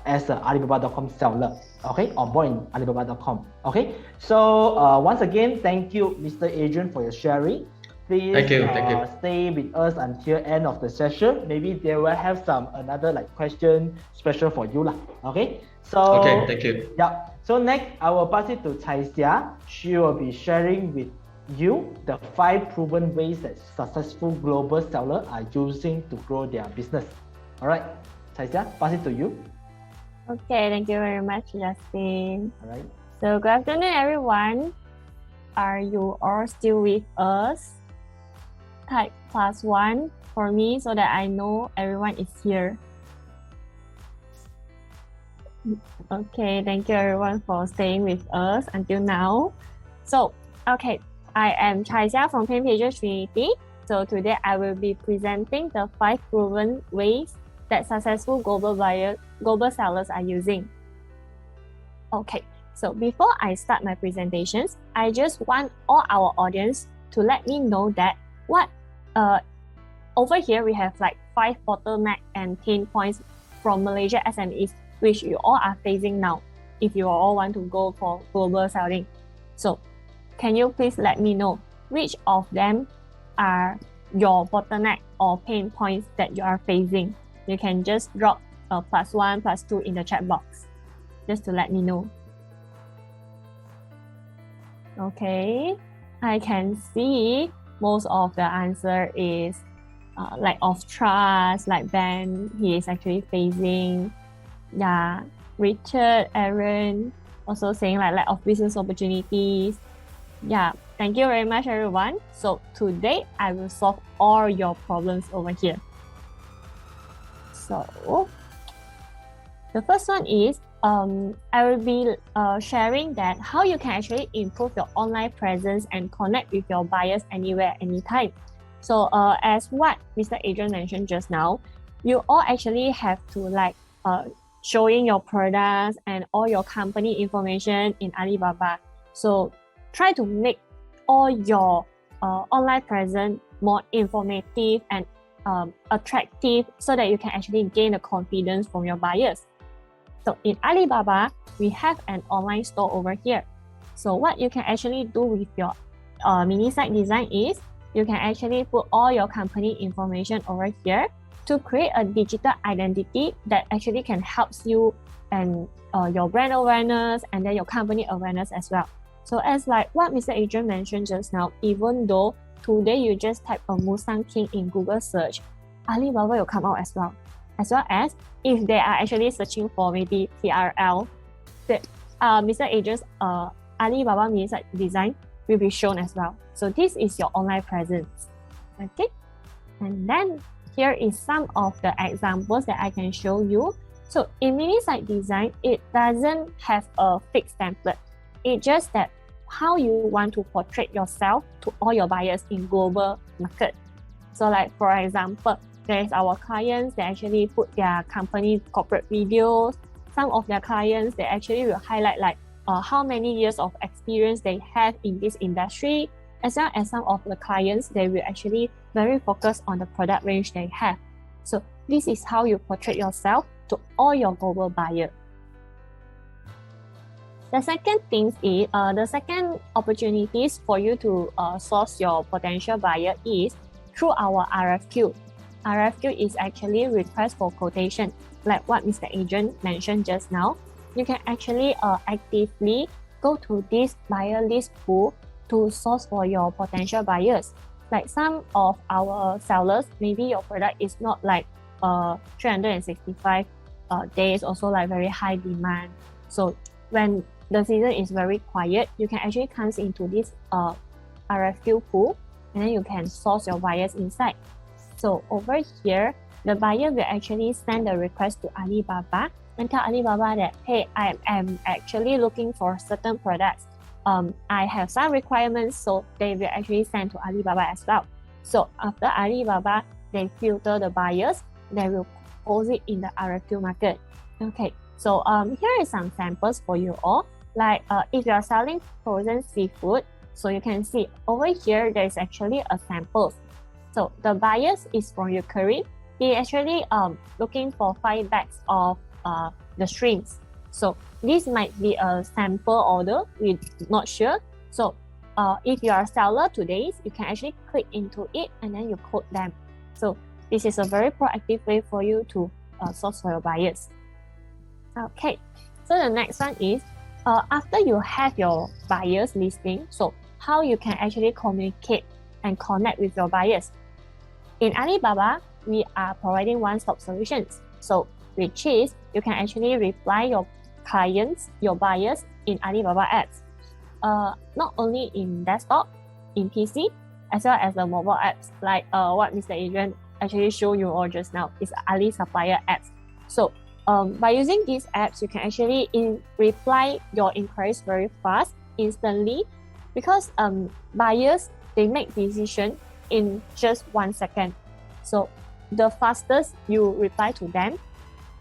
as an Alibaba.com seller, okay, on board in Alibaba.com. Okay, so once again, thank you, Mr. Adrian, for your sharing. Please thank you. Stay with us until end of the session. Maybe they will have another question special for you lah. Okay, so okay, thank you. Yeah. So next, I will pass it to Chai Xia. She will be sharing with you the 5 proven ways that successful global sellers are using to grow their business. All right, Chai Xia, pass it to you. Okay, thank you very much, Justin. All right. So good afternoon, everyone. Are you all still with us? Type +1 for me so that I know everyone is here. Okay, thank you everyone for staying with us until now. So, okay, I am Chai Xia from Pages Trinity. So today I will be presenting the 5 proven ways that successful global sellers are using. Okay, so before I start my presentations, I just want all our audience to let me know that over here we have 5 bottleneck and pain points from Malaysia SMEs which you all are facing now if you all want to go for global selling. So can you please let me know which of them are your bottleneck or pain points that you are facing? You can just drop a +1, +2 in the chat box just to let me know. Okay, I can see most of the answer is lack of trust, like Ben, he is actually facing. Yeah, Richard, Aaron, also saying lack of business opportunities. Yeah, thank you very much, everyone. So today, I will solve all your problems over here. So, the first one is, I will be sharing that how you can actually improve your online presence and connect with your buyers anywhere, anytime. So as what Mr. Adrian mentioned just now, you all actually have to showing your products and all your company information in Alibaba. So try to make all your online presence more informative and attractive so that you can actually gain the confidence from your buyers. So in Alibaba, we have an online store over here. So what you can actually do with your mini site design is you can actually put all your company information over here to create a digital identity that actually can help you and your brand awareness and then your company awareness as well. So as what Mr. Adrian mentioned just now, even though today you just type a Mustang King in Google search, Alibaba will come out as well. As well as if they are actually searching for maybe TRL, Mr. Adrian's Alibaba mini site design will be shown as well. So this is your online presence. Okay, and then here is some of the examples that I can show you. So in mini site design, it doesn't have a fixed template. It's just that how you want to portray yourself to all your buyers in global market. So for example, there is our clients, they actually put their company corporate videos. Some of their clients, they actually will highlight how many years of experience they have in this industry, as well as some of the clients, they will actually very focus on the product range they have. So this is how you portray yourself to all your global buyers. The second thing is the second opportunities for you to source your potential buyer is through our RFQ. RFQ is actually request for quotation, like what Mr. Agent mentioned just now. You can actually actively go to this buyer list pool to source for your potential buyers. Like some of our sellers, maybe your product is not like 365 days, also like very high demand. So when the season is very quiet, you can actually come into this RFQ pool, and then you can source your buyers inside. So over here, the buyer will actually send a request to Alibaba and tell Alibaba that, hey, I am actually looking for certain products. I have some requirements, so they will actually send to Alibaba as well. So after Alibaba, they filter the buyers, they will post it in the RFQ market. Okay, so here is some samples for you all. Like if you are selling frozen seafood, so you can see over here there is actually a sample. So the buyers is from Ukraine. He actually looking for 5 bags of the shrimps. So this might be a sample order, we're not sure. So if you are a seller today, you can actually click into it and then you quote them. So this is a very proactive way for you to source for your buyers. Okay, so the next one is after you have your buyers listing, so how you can actually communicate and connect with your buyers. In Alibaba, we are providing one-stop solutions. So which is you can actually reply your clients, your buyers in Alibaba apps. Not only in desktop, in PC, as well as the mobile apps, like what Mr. Adrian actually showed you all just now is Ali Supplier apps. So by using these apps, you can actually reply your inquiries very fast, instantly, because buyers, they make decision in just 1 second. So the fastest you reply to them,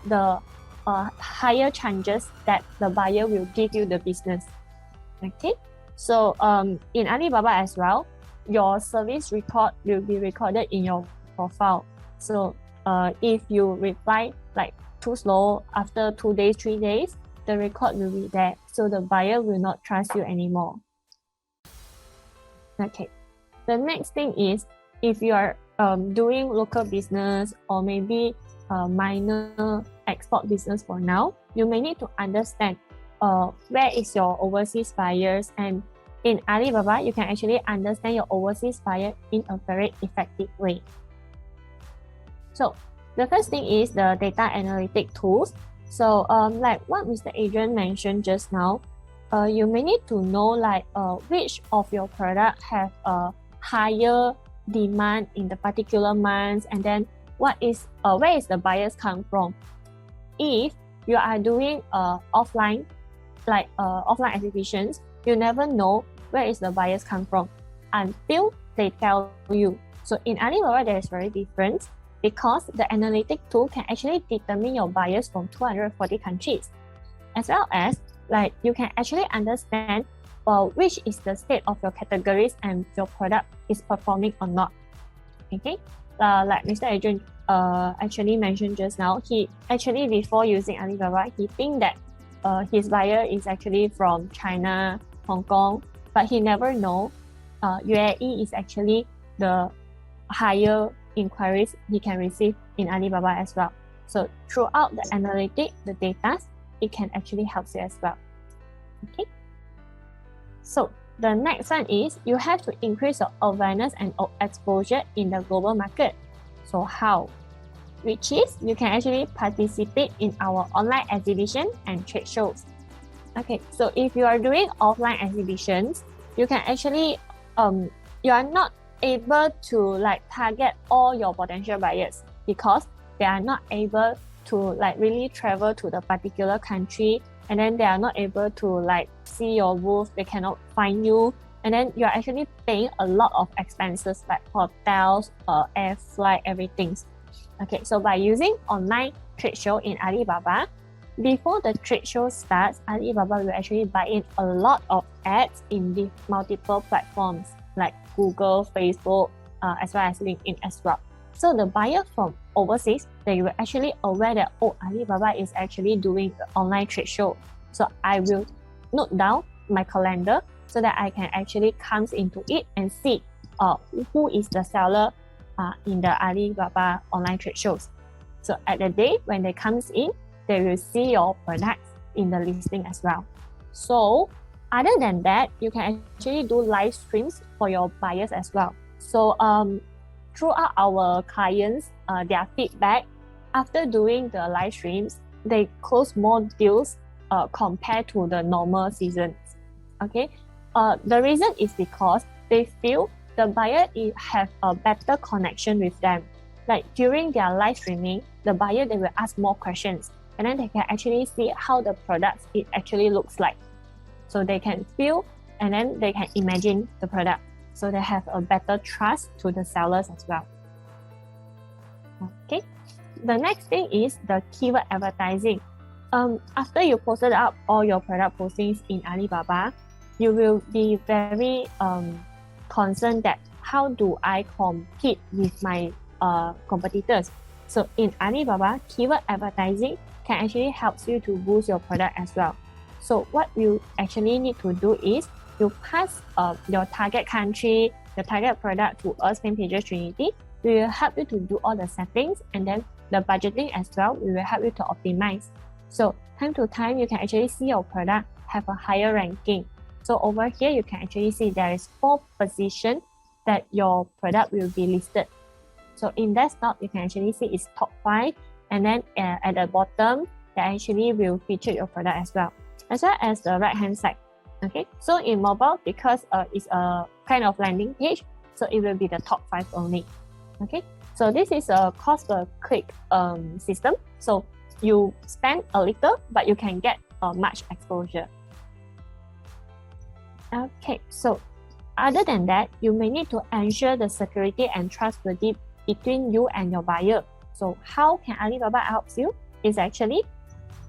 the higher chances that the buyer will give you the business. Okay, so in Alibaba as well, your service record will be recorded in your profile. So if you reply like too slow after 2 days, 3 days, the record will be there. So the buyer will not trust you anymore. Okay, the next thing is if you are doing local business or maybe minor export business for now, you may need to understand where is your overseas buyers, and in Alibaba, you can actually understand your overseas buyer in a very effective way. So the first thing is the data analytic tools. So like what Mr. Adrian mentioned just now, you may need to know like which of your product have a higher demand in the particular months, and then what is where is the buyers come from. If you are doing offline, like offline exhibitions, you never know where is the buyers come from until they tell you. So in Alibaba, there is very different because the analytic tool can actually determine your buyers from 240 countries, as well as like you can actually understand which is the state of your categories and your product is performing or not. Okay, like Mr. Adrian actually mentioned just now, he actually before using Alibaba, he think that his buyer is actually from China, Hong Kong, but he never know UAE is actually the higher inquiries he can receive in Alibaba as well. So throughout the analytic, the data, it can actually help you as well. Okay. So the next one is you have to increase your awareness and exposure in the global market. So how? Which is you can actually participate in our online exhibition and trade shows. Okay, so if you are doing offline exhibitions, you can actually you are not able to like target all your potential buyers because they are not able to like really travel to the particular country, and then they are not able to like see your booth, they cannot find you, and then you are actually paying a lot of expenses like hotels, air flight, everything. Okay, so by using online trade show in Alibaba, before the trade show starts, Alibaba will actually buy in a lot of ads in the multiple platforms like Google, Facebook, as well as LinkedIn as well. So the buyer from overseas, they were actually aware that, oh, Alibaba is actually doing the online trade show. So I will note down my calendar so that I can actually come into it and see who is the seller in the Alibaba online trade shows. So at the day when they comes in, they will see your products in the listing as well. So other than that, you can actually do live streams for your buyers as well. So throughout our clients, their feedback, after doing the live streams, they close more deals compared to the normal seasons. Okay, the reason is because they feel the buyer have a better connection with them. Like during their live streaming, the buyer, they will ask more questions, and then they can actually see how the products it actually looks like. So they can feel and then they can imagine the product. So they have a better trust to the sellers as well. Okay, the next thing is the keyword advertising. After you posted up all your product postings in Alibaba, you will be very concerned that how do I compete with my competitors. So in Alibaba, keyword advertising can actually help you to boost your product as well. So what you actually need to do is you pass your target country, your target product to us, Pages Trinity. We will help you to do all the settings, and then the budgeting as well. We will help you to optimize. So time to time, you can actually see your product have a higher ranking. So over here, you can actually see there is 4 positions that your product will be listed. So in desktop, you can actually see it's top 5, and then at the bottom, they actually will feature your product as well as the right hand side. Okay, so in mobile, because it's a kind of landing page, so it will be the top 5 only. Okay, so this is a cost per click system. So you spend a little, but you can get much exposure. Okay, so other than that, you may need to ensure the security and trustworthy between you and your buyer. So how can Alibaba help you? Is actually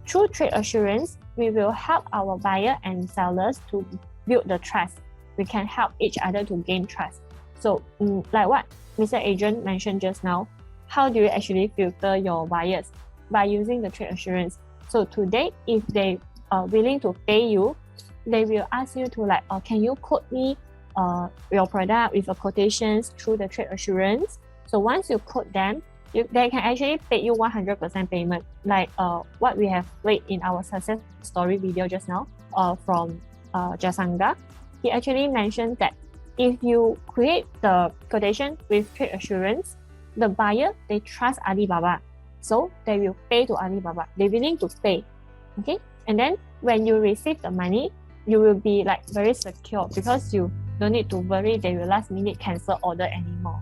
through trade assurance, we will help our buyer and sellers to build the trust. We can help each other to gain trust. So like what Mr. Adrian mentioned just now, how do you actually filter your buyers? By using the trade assurance. So today, if they are willing to pay you, they will ask you to like, can you quote me your product with a quotations through the trade assurance? So once you quote them, they can actually pay you 100% payment, like what we have played in our success story video just now from Jasanga. He actually mentioned that if you create the quotation with trade assurance, the buyer, they trust Alibaba. So they will pay to Alibaba. They're willing to pay. Okay. And then when you receive the money, you will be like very secure because you don't need to worry they will last minute cancel order anymore.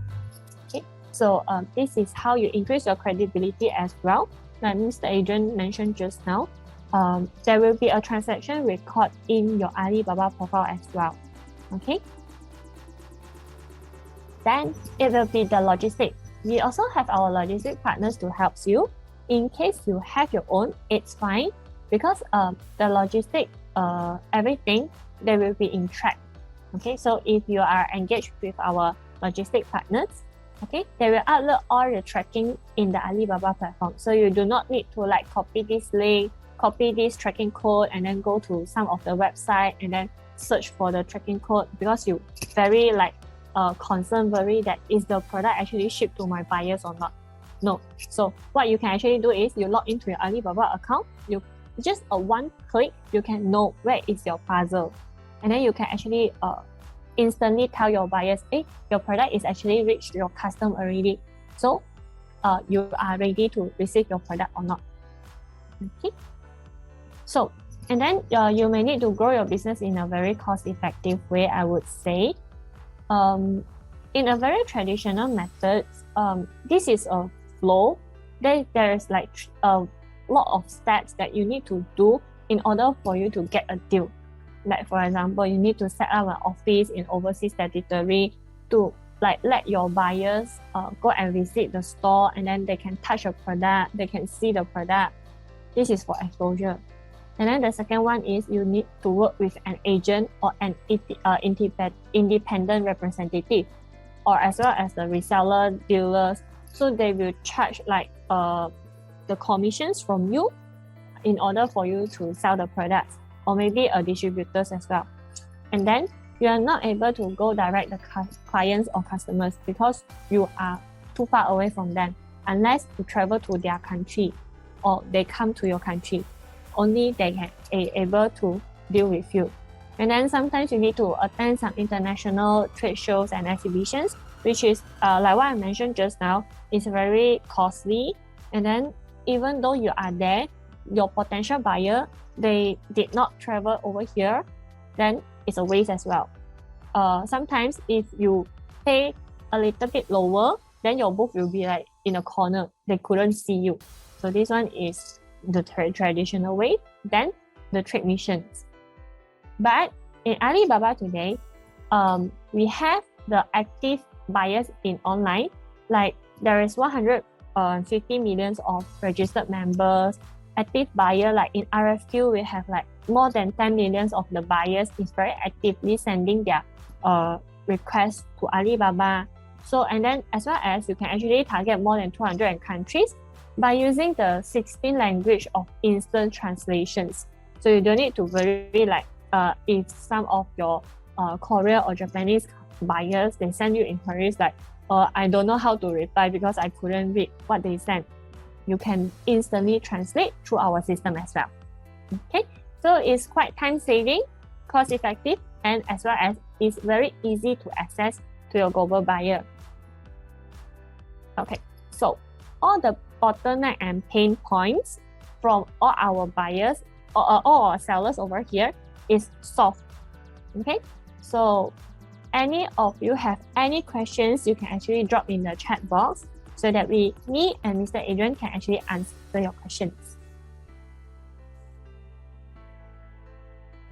Okay. So this is how you increase your credibility as well. Like Mr. Adrian mentioned just now, there will be a transaction record in your Alibaba profile as well. Okay. Then it will be the logistics. We also have our logistic partners to help you. In case you have your own, it's fine because the logistic, everything, they will be in track. Okay, so if you are engaged with our logistic partners, okay, they will upload all the tracking in the Alibaba platform. So you do not need to like copy this link, copy this tracking code, and then go to some of the website and then search for the tracking code because you very like concern, worry that is the product actually shipped to my buyers or not. No. So what you can actually do is you log into your Alibaba account. You just a one click, you can know where is your parcel, and then you can actually instantly tell your buyers, hey, your product is actually reached your custom already. So you are ready to receive your product or not. Okay. So and then you may need to grow your business in a very cost-effective way, I would say. In a very traditional method, this is a flow. There's like a lot of steps that you need to do in order for you to get a deal. Like for example, you need to set up an office in overseas territory to like let your buyers go and visit the store, and then they can touch a product, they can see the product. This is for exposure. And then the second one is you need to work with an agent or an independent representative, or as well as the reseller dealers. So they will charge like the commissions from you in order for you to sell the products. or maybe a distributors as well. And then you are not able to go direct the clients or customers because you are too far away from them unless you travel to their country or they come to your country. Only they can be able to deal with you. And then sometimes you need to attend some international trade shows and exhibitions, which is like what I mentioned just now, is very costly. And then even though you are there, your potential buyer, they did not travel over here, then it's a waste as well. Sometimes if you pay a little bit lower, then your booth will be like in a corner. They couldn't see you. So this one is the traditional way. Then the trade missions. But in Alibaba today, we have the active buyers in online. Like there is 150 millions of registered members. Active buyer, like in RFQ, we have like more than 10 millions of the buyers is very actively sending their requests to Alibaba. So, and then as well as you can actually target more than 200 countries by using the 16 language of instant translations. So you don't need to worry like if some of your Korea or Japanese buyers, they send you inquiries like, I don't know how to reply because I couldn't read what they sent. You can instantly translate through our system as well. Okay, so it's quite time saving, cost effective, and as well as it's very easy to access to your global buyer. Okay, so all the bottleneck and pain points from all our buyers or all our sellers over here is solved. Okay, so any of you have any questions, you can actually drop in the chat box so that me and Mr. Adrian can actually answer your questions.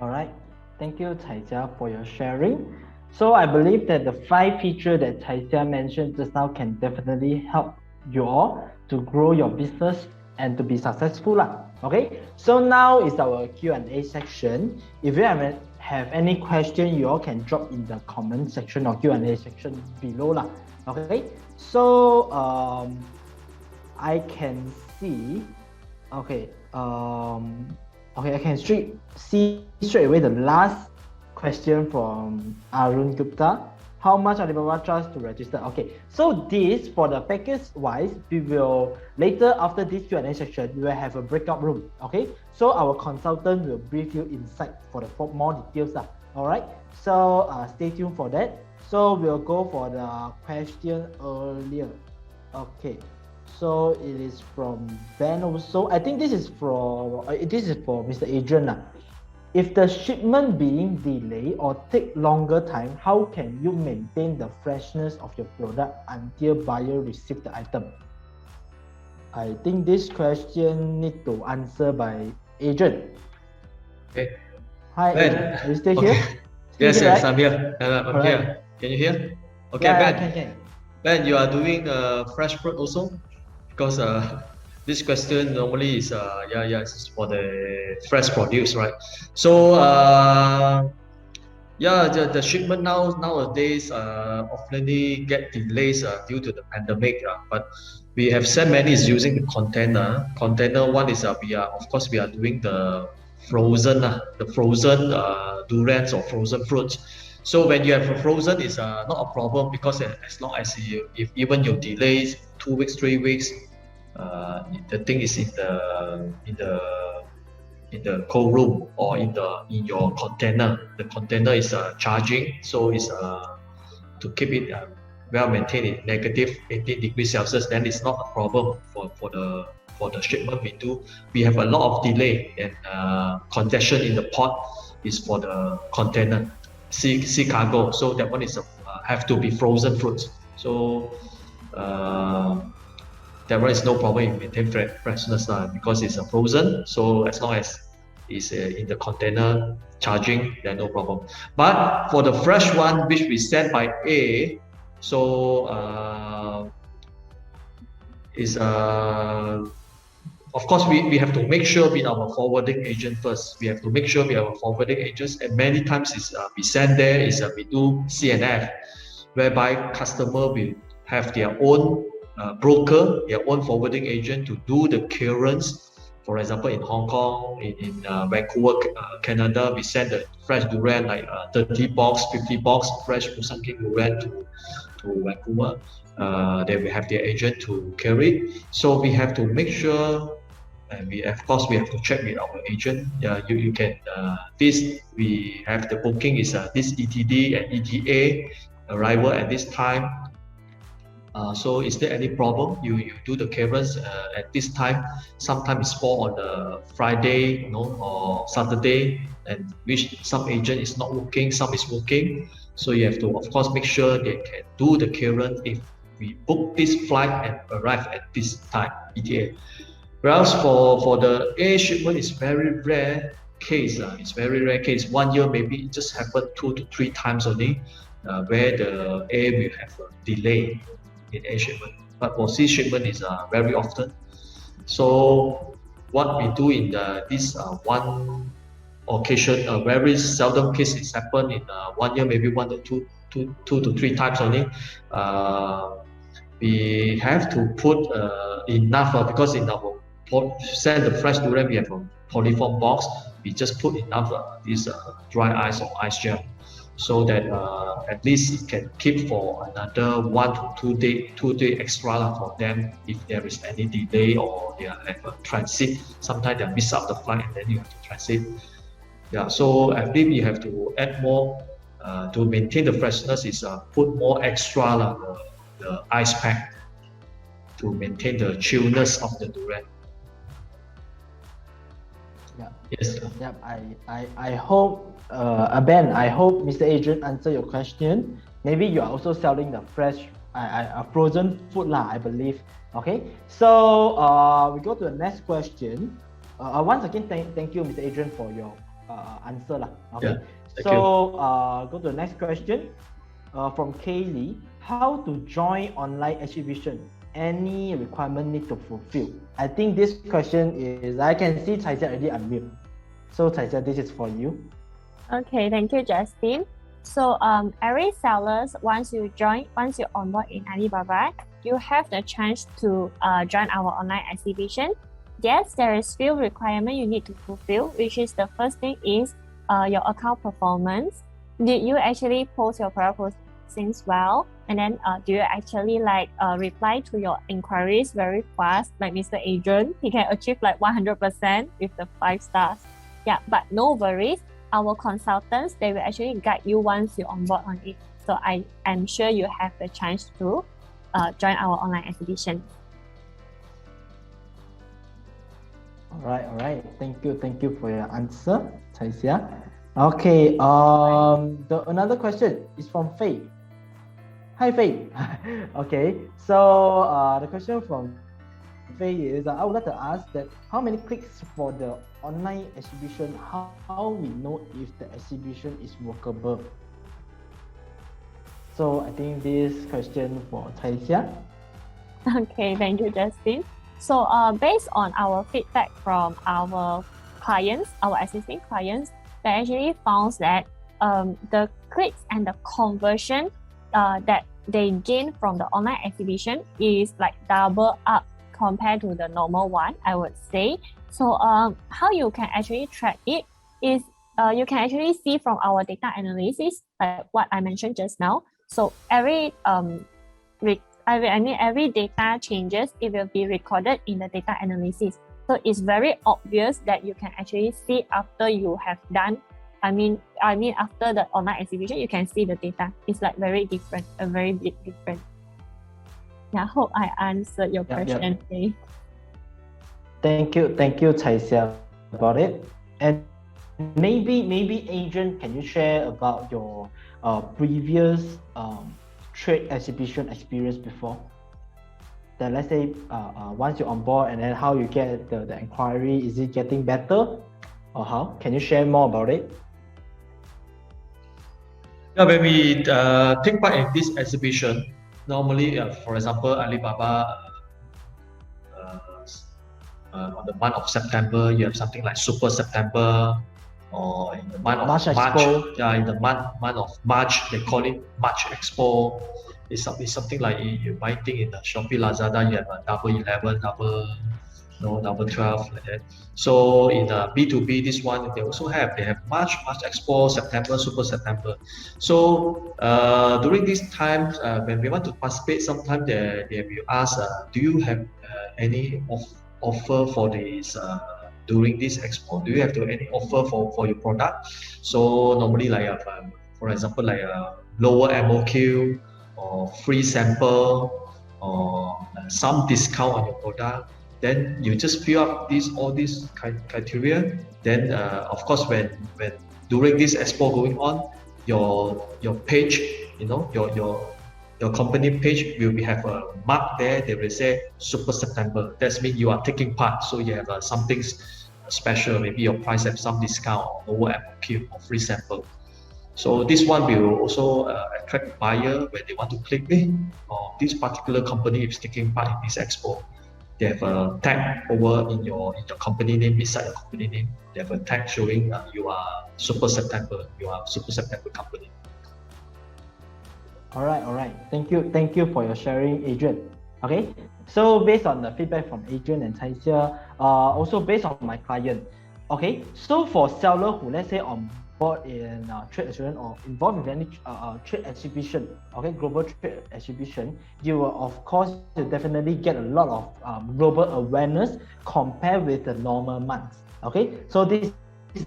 All right. Thank you, Taijia, for your sharing. So I believe that the 5 features that Taijia mentioned just now can definitely help you all to grow your business and to be successful. Okay, so now is our Q&A section. If you have any question, you all can drop in the comment section or Q&A section below. Okay, so I can see, okay, I can see straight away the last question from Arun Gupta. How much Alibaba charge to register? Okay, so this for the package wise, we will later after this Q&A section, we will have a breakout room. Okay, so our consultant will brief you inside for more details. All right, so stay tuned for that. So we'll go for the question earlier. Okay, so it is from Ben also. I think this is for Mr. Adrian. If the shipment being delayed or take longer time, how can you maintain the freshness of your product until buyer receive the item? I think this question need to answer by Adrian. Okay. Hi, Ben. Adrian. Are you still here? Yes, here, yes, right? I'm here. I'm here. Can you hear? Okay, yeah, Ben. Can. Ben, you are doing fresh fruit also? Because this question normally is it's for the fresh produce, right? So the shipment nowadays often get delays due to the pandemic. But we have sent many is using the container. Container one is we are doing the frozen durians or frozen fruits. So when you have a frozen, it's not a problem because as long as if even your delays 2 weeks, 3 weeks, the thing is in the cold room or in your container. The container is charging, so it's to keep it well maintained at negative 18 degrees Celsius. Then it's not a problem for the shipment we do. We have a lot of delay and congestion in the port is for the container sea cargo. So that one is have to be frozen fruits. So that one is no problem in maintain freshness because it's frozen. So as long as it's in the container charging, then no problem. But for the fresh one, which we send by air, so is of course we have to make sure with our forwarding agent first. We have to make sure we have a forwarding agents, and many times is we send there is we do CNF, whereby customer will have their own broker, their own forwarding agent to do the clearance For example, in Hong Kong, in Vancouver, Canada, we send the fresh durian like 30 box, 50 box fresh Musang King durian to Vancouver. Then we have the agent to carry. So we have to make sure, and we of course we have to check with our agent. You can this we have the booking is this ETD and ETA arrival at this time. So is there any problem? You do the clearance at this time. Sometimes it's fall on the Friday, or Saturday, and which some agent is not working, some is working. So you have to, of course, make sure they can do the clearance if we book this flight and arrive at this time, ETA. Whereas for the air shipment, it's very rare case. It's very rare case. 1 year maybe it just happened 2 to 3 times only, where the air will have a delay in air shipment. But for sea shipment is very often. So what we do in this one occasion, a very seldom case is happen in 1 year, maybe 1 to 2 to 3 times only. We have to put enough because in our send the fresh durian, we have a polyform box. We just put enough this dry ice or ice gel, so that at least it can keep for another 1 to 2 day extra for them if there is any delay or they have a transit. Sometimes they miss out the flight and then you have to transit. So I believe you have to add more to maintain the freshness. Is put more extra the ice pack to maintain the chillness of the durian. Yes. Yep. I hope Ben, I hope Mr. Agent answer your question. Maybe you are also selling the fresh, frozen food lah, I believe. Okay. So we go to the next question. Once again, thank you, Mr. Agent, for your answer lah. Okay. So go to the next question from Kaylee. How to join online exhibition? Any requirement need to fulfill? I think this question is, I can see Caixia already unmute. So Caixia, this is for you. Okay, thank you, Justin. So every sellers, once you onboard in Alibaba, you have the chance to join our online exhibition. Yes, there is few requirement you need to fulfill, which is the first thing is your account performance. Did you actually post your product postings well? And then do you actually reply to your inquiries very fast, like Mr. Adrian? He can achieve 100% with the 5 stars. Yeah, but no worries. Our consultants, they will actually guide you once you onboard on it. So I am sure you have the chance to join our online exhibition. All right. Thank you for your answer, Caixia. Okay. Another question is from Faye. Hi, Faye. Okay. So the question from Faye is, I would like to ask that how many clicks for the online exhibition? How we know if the exhibition is workable? So I think this question for Caixia. Okay, thank you, Justin. So based on our feedback from our clients, our existing clients, they actually found that the clicks and the conversion that they gain from the online exhibition is double up compared to the normal one, I would say. So how you can actually track it is you can actually see from our data analysis, like what I mentioned just now. So every data changes, it will be recorded in the data analysis. So it's very obvious that you can actually see after you have done. I mean after the online exhibition, you can see the data. It's very different, a very big difference. Yeah, hope I answered your question. Yep. Thank you, Caixia, about it. And maybe Adrian, can you share about your previous trade exhibition experience before? That let's say once you're on board and then how you get the inquiry, is it getting better or how? Can you share more about it? Yeah, when we take part in this exhibition, normally, for example, Alibaba, on the month of September, you have something like Super September, or in the month of March. In the month of March, they call it March Expo. It's something like you might think in the Shopee, Lazada, you have a Double 11, number 12 like that. So in B2B, this one they have March Expo, September, Super September. So during these times, when we want to participate, sometimes they will ask, do you have any offer for this during this expo? Do you have any offer for your product? So normally like for example like a lower MOQ or free sample or some discount on your product, then you just fill up all these criteria. Then of course when during this expo going on, your page, your company page will have a mark there. They will say Super September. That means you are taking part. So you have something special. Maybe your price have some discount or lower MOQ or free sample. So this one will also attract buyer when they want to click or this particular company is taking part in this expo. They have a tag over in your company name, beside your company name. They have a tag showing you are Super September. You are Super September company. All right. Thank you for your sharing, Adrian. Okay, so based on the feedback from Adrian and Taisia, also based on my client. Okay, so for seller who let's say on board in trade exhibition or involved with any trade exhibition, okay, global trade exhibition, you will of course definitely get a lot of global awareness compared with the normal months. Okay, so this is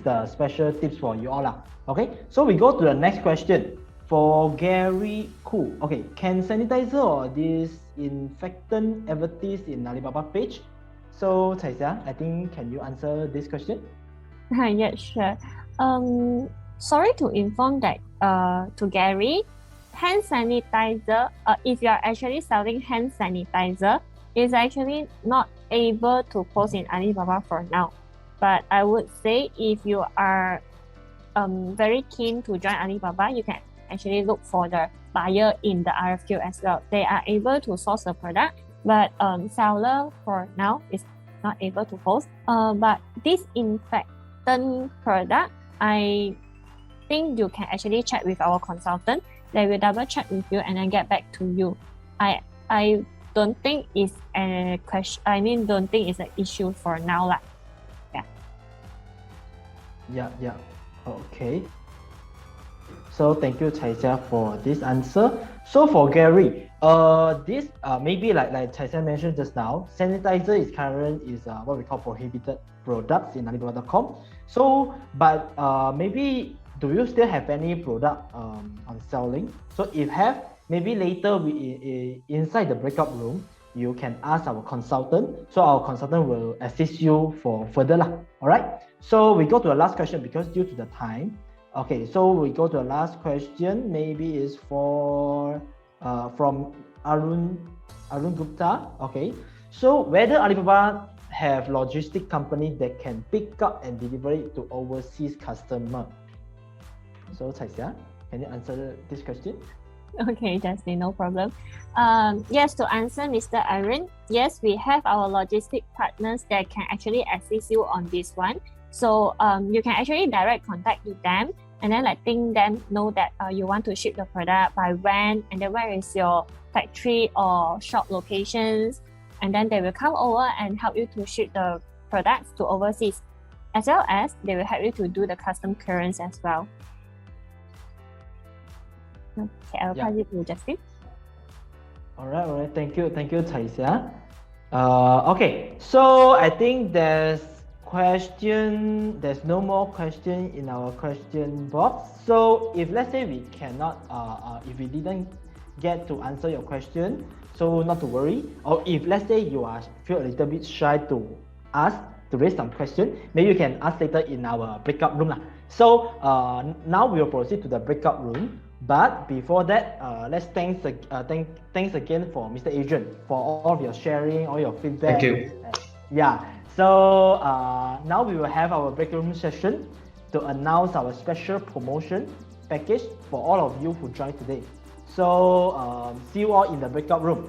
the special tips for you all. Okay, so we go to the next question. For Gary Koo, okay, can sanitizer or disinfectant advertise in Alibaba page? So Taisia, I think can you answer this question? Yeah, sure. Sorry to inform that to Gary, hand sanitizer, if you are actually selling hand sanitizer, is actually not able to post in Alibaba for now. But I would say if you are very keen to join Alibaba, you can actually look for the buyer in the RFQ as well. They are able to source the product, but seller for now is not able to post. But disinfectant product, I think you can actually check with our consultant. They will double check with you and then get back to you. I don't think it's a question. Don't think it's an issue for now, lah. Yeah. Okay. So thank you, Taisia, for this answer. So for Gary, this maybe like Taisia mentioned just now, sanitizer is what we call prohibited products in Alibaba.com. So, but maybe do you still have any product on selling? So if have, maybe later we inside the breakout room, you can ask our consultant. So our consultant will assist you for further lah. All right. So we go to the last question because due to the time. Okay, so we go to the last question. Maybe is for from Arun Gupta. Okay, so whether Alibaba have logistic company that can pick up and deliver it to overseas customer. So Taisia, can you answer this question? Okay, Justin, no problem. Yes, to answer Mr. Arun, yes, we have our logistic partners that can actually assist you on this one. So you can actually direct contact with them and then letting them know that you want to ship the product by when and then where is your factory or shop locations, and then they will come over and help you to ship the products to overseas, as well as they will help you to do the custom clearance as well. Okay, I'll pass it to Justin. All right. Thank you, Taisia. Okay, so I think there's no more question in our question box. So if let's say we cannot, if we didn't get to answer your question, so not to worry. Or if let's say you feel a little bit shy to ask, to raise some question, maybe you can ask later in our breakout room. So now we will proceed to the breakout room. But before that, let's thanks again for Mr. Adrian for all of your sharing, all your feedback. Thank you. Yeah. So now we will have our breakout room session to announce our special promotion package for all of you who joined today. So see you all in the breakout room.